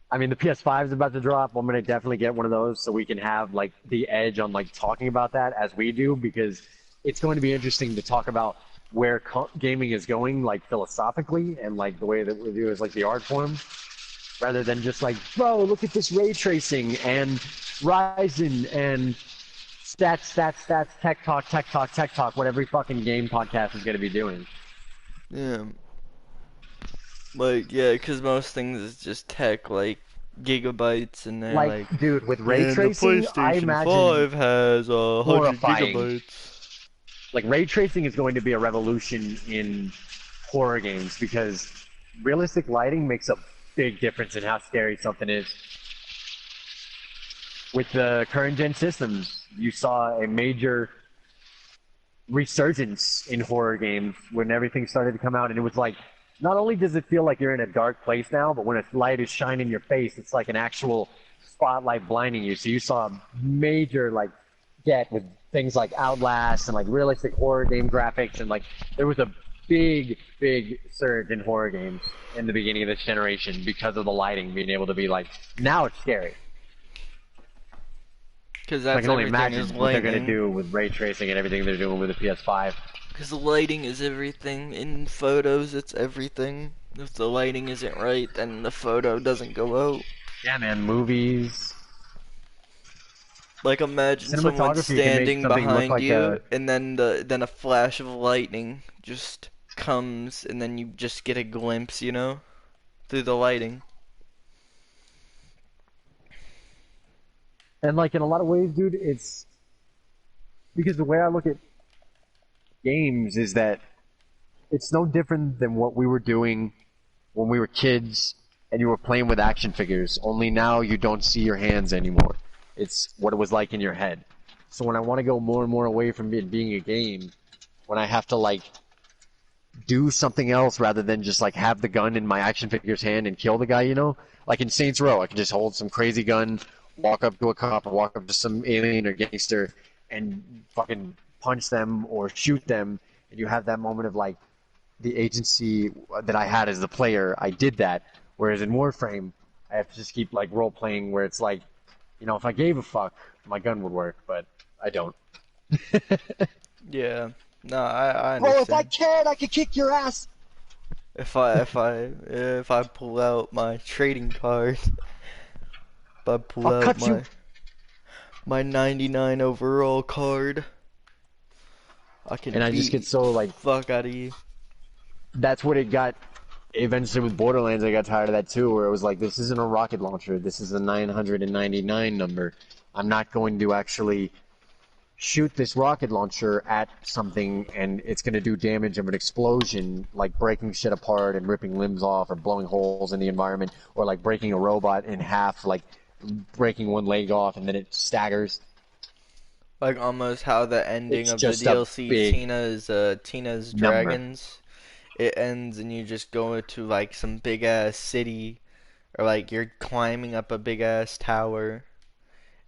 I mean, the PS5 is about to drop. I'm gonna definitely get one of those so we can have like the edge on like talking about that as we do because it's going to be interesting to talk about where gaming is going, like philosophically, and like the way that we do is like the art form, rather than just like, bro, look at this ray tracing and Ryzen and stats, tech talk, what every fucking game podcast is gonna be doing. yeah. Like, yeah, because most things is just tech, like gigabytes, and they're like, Dude, with ray man, the tracing, I PlayStation imagine 5 has 100 horrifying. gigabytes. Like ray tracing is going to be a revolution in horror games because realistic lighting makes a big difference in how scary something is. With the current gen systems, you saw a major resurgence in horror games when everything started to come out, and it was like, not only does it feel like you're in a dark place now, but when a light is shining in your face, it's like an actual spotlight blinding you. So you saw a major like get with things like Outlast and like realistic horror game graphics, and like there was a big surge in horror games in the beginning of this generation because of the lighting being able to be like, now it's scary. Because I that's can only everything imagine is what they're going to lighting. do with ray tracing and everything they're doing with the PS5. Because the lighting is everything. In photos, it's everything. If the lighting isn't right, then the photo doesn't go out. Yeah, man, movies. Like imagine someone Cinematography can make standing something look behind like you, and then a flash of lightning just comes, and then you just get a glimpse, you know, through the lighting. And like in a lot of ways, dude, it's because the way I look at games is that it's no different than what we were doing when we were kids and you were playing with action figures, only now you don't see your hands anymore. It's what it was like in your head. So when I want to go more and more away from it being a game, when I have to like do something else rather than just like have the gun in my action figure's hand and kill the guy, you know? Like in Saints Row, I can just hold some crazy gun, walk up to a cop or walk up to some alien or gangster and fucking punch them or shoot them, and you have that moment of like the agency that I had as the player. I did that. Whereas in Warframe, I have to just keep like role playing where it's like, if I gave a fuck, my gun would work, but I don't. Yeah. No, I Bro, if I understand. cared, I could kick your ass. If I pull out my trading card, if I pull I'll out cut you. my 99 overall card, I can And I just beat get so like, fuck out of you. that's what it got. Eventually with Borderlands, I got tired of that too, where it was like, this isn't a rocket launcher. This is a 999 number. I'm not going to actually shoot this rocket launcher at something and it's going to do damage of an explosion, like breaking shit apart and ripping limbs off or blowing holes in the environment, or like breaking a robot in half, like breaking one leg off and then it staggers. Like almost how the ending It's of the just a DLC big Tina's number. Dragons. It ends and you just go into like some big ass city, or like you're climbing up a big ass tower,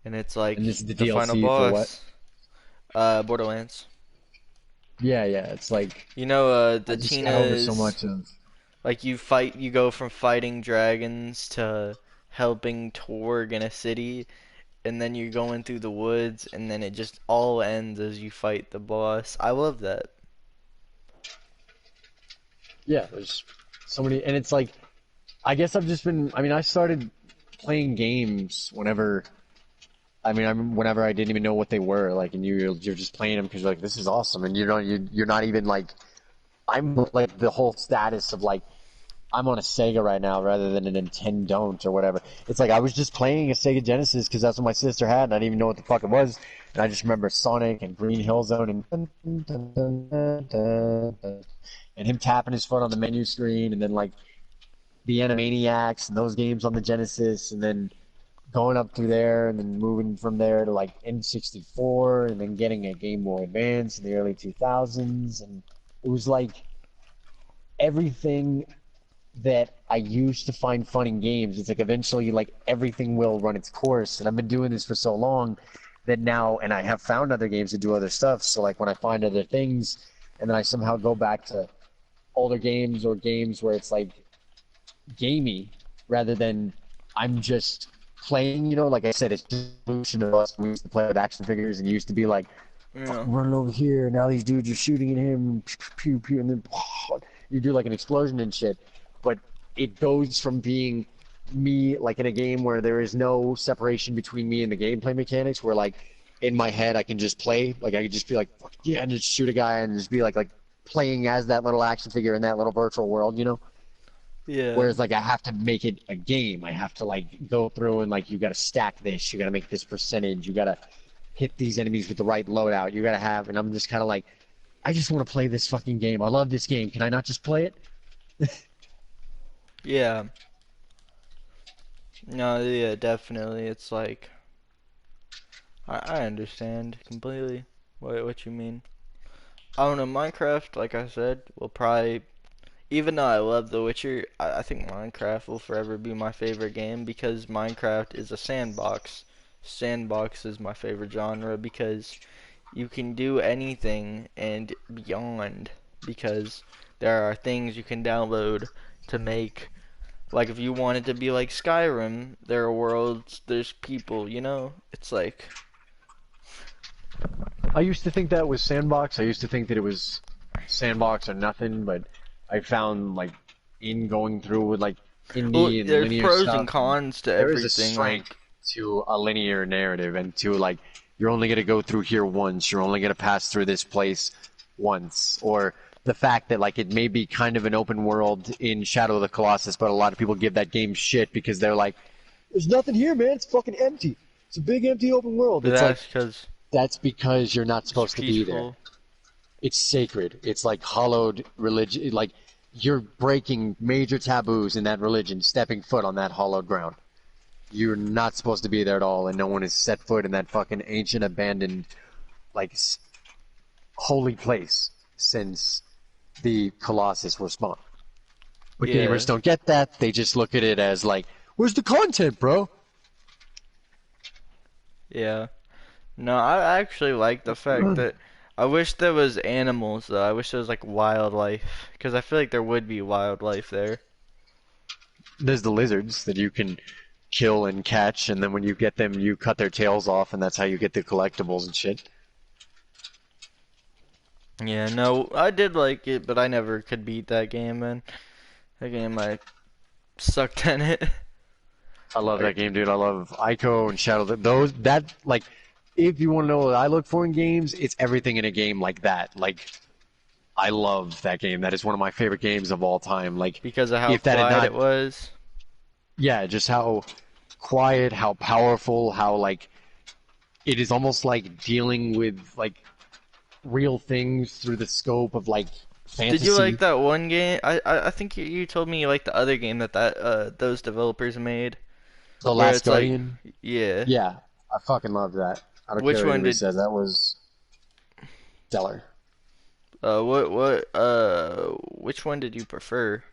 and it's And this like is the the final DLC for what? boss. Borderlands. Yeah, yeah. It's like, You know, I the just got over so Tina's much of. like you go from fighting dragons to helping Torg in a city, and then you're going through the woods, and then it just all ends as you fight the boss. I love that. Yeah, there's so many, and it's like, I guess I've just been. I mean, I started playing games whenever. I mean, whenever I didn't even know what they were, like, and you're just playing them because you're like, this is awesome, and you're not even like, I'm like the whole status of like, I'm on a Sega right now rather than a Nintendo or whatever. It's like I was just playing a Sega Genesis because that's what my sister had, and I didn't even know what the fuck it was, and I just remember Sonic and Green Hill Zone and him tapping his foot on the menu screen, and then like the Animaniacs and those games on the Genesis, and then going up through there, and then moving from there to like N64, and then getting a Game Boy Advance in the early 2000s, and it was like everything that I used to find fun in games. It's like eventually, like everything will run its course, and I've been doing this for so long that now, and I have found other games to do other stuff. So like when I find other things, and then I somehow go back to older games or games where it's like gamey rather than I'm just playing, like I said, it's just an evolution of us. We used to play with action figures and it used to be like, Yeah. fucking running over here, and now these dudes are shooting at him, pew, pew, and then you do like an explosion and shit. But it goes from being me, like in a game where there is no separation between me and the gameplay mechanics, where like in my head I can just play, like I could just be like, fuck yeah, and just shoot a guy and just be like playing as that little action figure in that little virtual world. Yeah. Whereas like I have to make it a game. I have to like go through and like you got to stack this. You got to make this percentage. You got to hit these enemies with the right loadout. You got to have, and I'm just kind of like, I just want to play this fucking game. I love this game. Can I not just play it? Yeah. No, yeah, definitely. It's like I understand completely what you mean. I don't know, Minecraft, like I said, will probably, even though I love The Witcher, I think Minecraft will forever be my favorite game because Minecraft is a sandbox. Sandbox is my favorite genre because you can do anything and beyond, because there are things you can download to make. Like if you wanted to be like Skyrim, there are worlds, there's people. It's like, I used to think that was Sandbox. I used to think that it was Sandbox or nothing, but I found like in going through with like well, indie and there's linear pros and stuff, and cons to there is a everything. strength Like, to a linear narrative and to like you're only gonna go through here once, you're only gonna pass through this place once, or the fact that like it may be kind of an open world in Shadow of the Colossus, but a lot of people give that game shit because they're like, there's nothing here, man. It's fucking empty. It's a big empty open world. but It's like that's because that's because you're not it's supposed to be there. peaceful. It's sacred. It's like hallowed religion. Like you're breaking major taboos in that religion, stepping foot on that hallowed ground. You're not supposed to be there at all, and no one has set foot in that fucking ancient, abandoned, like holy place since the Colossus was spawned. But Yeah, gamers don't get that. They just look at it as like, where's the content, bro? Yeah. No, I actually like the fact that I wish there was animals though. I wish there was like wildlife because I feel like there would be wildlife there. There's the lizards that you can kill and catch, and then when you get them, you cut their tails off, and that's how you get the collectibles and shit. Yeah, no, I did like it, but I never could beat that game, man. That game I sucked at it. I love Like, that game, dude. I love Ico and Shadow. Those that like, if you want to know what I look for in games, it's everything in a game like that. Like, I love that game. That is one of my favorite games of all time. Like, because of how if that had quiet not, it was. yeah, just how quiet, how powerful, how like it is almost like dealing with like real things through the scope of like Did you like fantasy. that one game? I think you told me you liked the other game that those developers made, The where Last it's like, Guardian. yeah. Yeah, I fucking love that. I don't care Which what one anybody did says. That was stellar. which one did you prefer?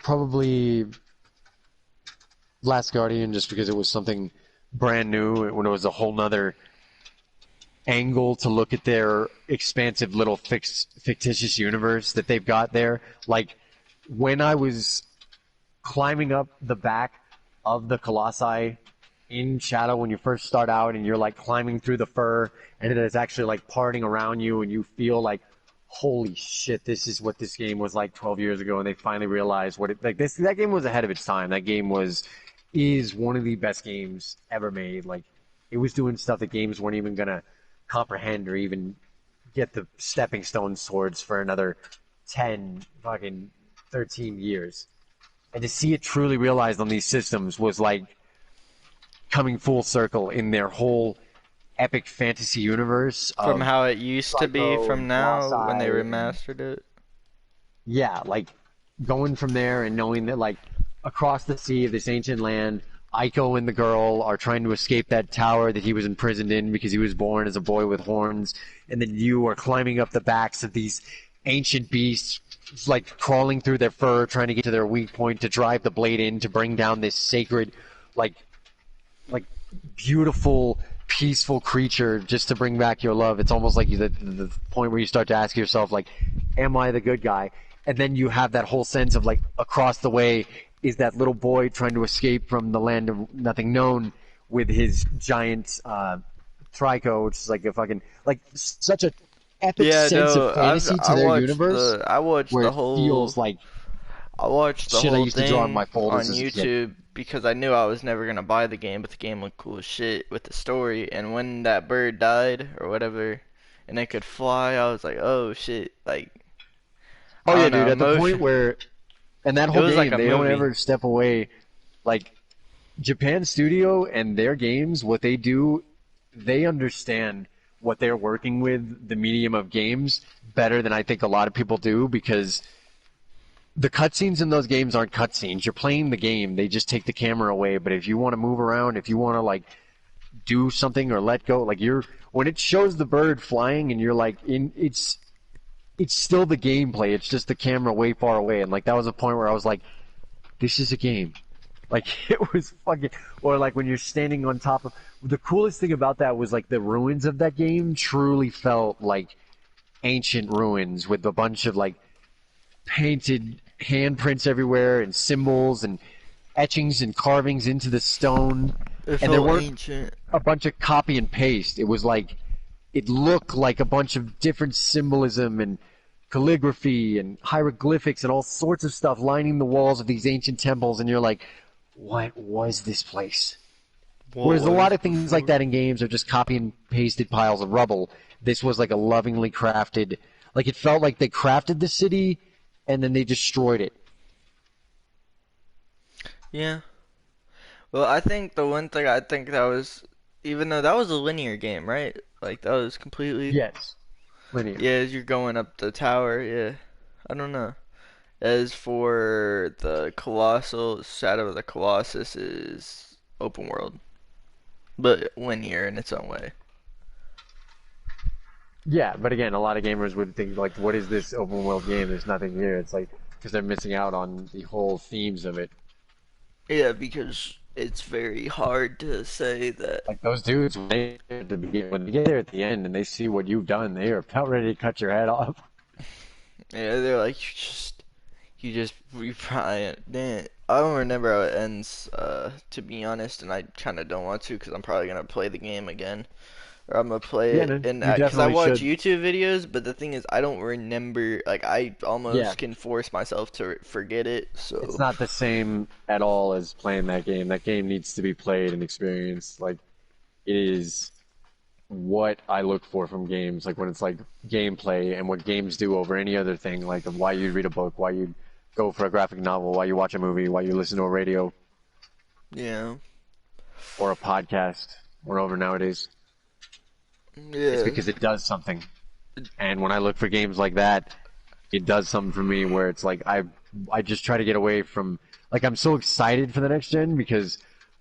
Probably Last Guardian, just because it was something brand new, when it was a whole nother angle to look at their expansive little fictitious universe that they've got there. Like, when I was climbing up the back of the Colossi in Shadow, when you first start out and you're like climbing through the fur, and then it's actually like parting around you, and you feel like, holy shit, this is what this game was like 12 years ago, and they finally realized what it like. That game was ahead of its time. That game is one of the best games ever made. Like, it was doing stuff that games weren't even gonna comprehend or even get the stepping stone swords for another 10 fucking 13 years. And to see it truly realized on these systems was like coming full circle in their whole epic fantasy universe From of how it used to be Psycho from and now when they Colossi and remastered it? yeah, like going from there and knowing that like across the sea of this ancient land, Aiko and the girl are trying to escape that tower that he was imprisoned in because he was born as a boy with horns, and then you are climbing up the backs of these ancient beasts, like crawling through their fur, trying to get to their weak point to drive the blade in to bring down this sacred, like like beautiful, peaceful creature just to bring back your love. It's almost like the point where you start to ask yourself, like, am I the good guy? And then you have that whole sense of like across the way is that little boy trying to escape from the land of nothing known with his giant trico, which is like a fucking like such a epic Yeah, sense of no, fantasy to their universe I watched where the it feels whole like I watched the shit I whole used to draw in my thing folders on as a kid. YouTube because I knew I was never gonna buy the game, but the game looked cool as shit with the story. And when that bird died or whatever, and it could fly, I was like, oh shit! Like, Oh I yeah, don't know, dude, at the point emotion. where and that It whole was like game, a they don't movie. ever step away. Like Japan Studio and their games, what they do, they understand what they're working with, the medium of games, better than I think a lot of people do because the cutscenes in those games aren't cutscenes. You're playing the game. They just take the camera away. But if you want to move around, if you want to like do something or let go, like you're when it shows the bird flying and you're like in it's still the gameplay. It's just the camera way far away. And like that was a point where I was like, this is a game. Like it was fucking, or like when you're standing on top of. The coolest thing about that was like the ruins of that game truly felt like ancient ruins with a bunch of like painted handprints everywhere and symbols and etchings and carvings into the stone. It And there felt weren't ancient. a bunch of copy and paste. It was like it looked like a bunch of different symbolism and calligraphy and hieroglyphics and all sorts of stuff lining the walls of these ancient temples, and you're like, what was this place? What Whereas a was lot of things like before? that in games are just copy and pasted piles of rubble. This was like a lovingly crafted, like it felt like they crafted the city and then they destroyed it. Yeah. Well, I think the one thing I think that was, even though that was a linear game, right? Like that was completely, Yes, linear. yeah, as you're going up the tower, yeah. I don't know. As for the Colossal, Shadow of the Colossus is open world, but linear in its own way. Yeah, but again, a lot of gamers would think like, what is this open world game? There's nothing here. It's like because they're missing out on the whole themes of it. Yeah, because it's very hard to say that. Like those dudes, when they get there at the end and they see what you've done, they are about ready to cut your head off. Yeah, they're like, you probably, damn. I don't remember how it ends, to be honest, and I kind of don't want to because I'm probably gonna play the game again. Or I'm gonna play Yeah, it, man, and you because I definitely watch should. YouTube videos, but the thing is, I don't remember. Like, I Yeah, almost can force myself to forget it. it's So, not the same at all as playing that game. That game needs to be played and experienced. Like it is what I look for from games. Like when it's like gameplay and what games do over any other thing. Like of why you'd read a book, why you'd go for a graphic novel, why you watch a movie, why you listen to a radio yeah, or a podcast or over nowadays. It's yeah, because it does something. And when I look for games like that, it does something for me where it's like I just try to get away from like I'm so excited for the next gen because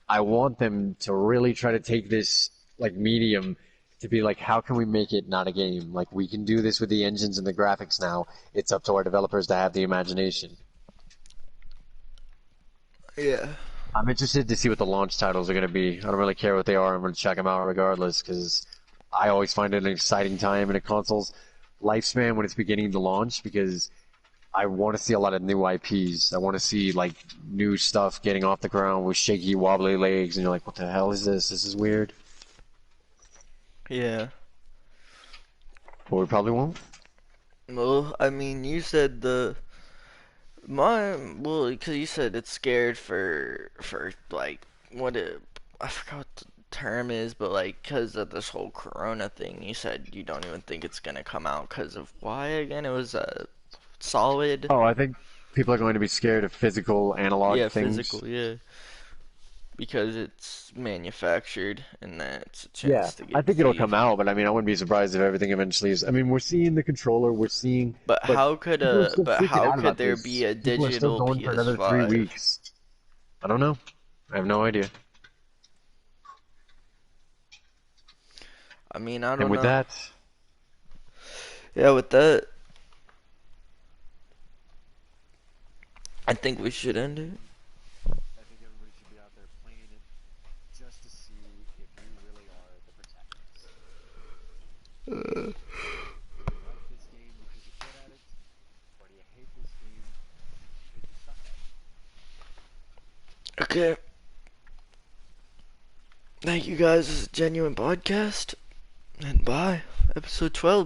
I want them to really try to take this like medium to be like how can we make it not a game? Like we can do this with the engines and the graphics now. It's up to our developers to have the imagination. yeah, I'm interested to see what the launch titles are going to be. I don't really care what they are. I'm going to check them out regardless because I always find it an exciting time in a console's lifespan when it's beginning to launch because I want to see a lot of new IPs. I want to see like new stuff getting off the ground with shaky, wobbly legs, and you're like, "What the hell is this? This is weird." yeah. But we probably won't. Well, I mean, you said well, because you said it's scared for like what it, I forgot what the term is, but like because of this whole Corona thing, you said you don't even think it's gonna come out because of why again? It was solid, Oh, I think people are going to be scared of physical analog yeah, things. physical, yeah, because it's manufactured and that's a Yeah, chance to I get think it'll thieved. come out, but I mean, I wouldn't be surprised if everything eventually is. I mean, we're seeing the controller, but people are still But freaking how out could about there be this. a People are still digital going for another three PS5? weeks. I don't know. I have no idea. I mean, I And don't with know. that, Yeah, with that, I think we should end it. I think everybody should be out there playing it just to see if you really are the protagonist. Do you like this game because you're good at it, or do you hate this game because you suck at it? Okay. Thank you guys. This is a genuine podcast. And bye. Episode 12.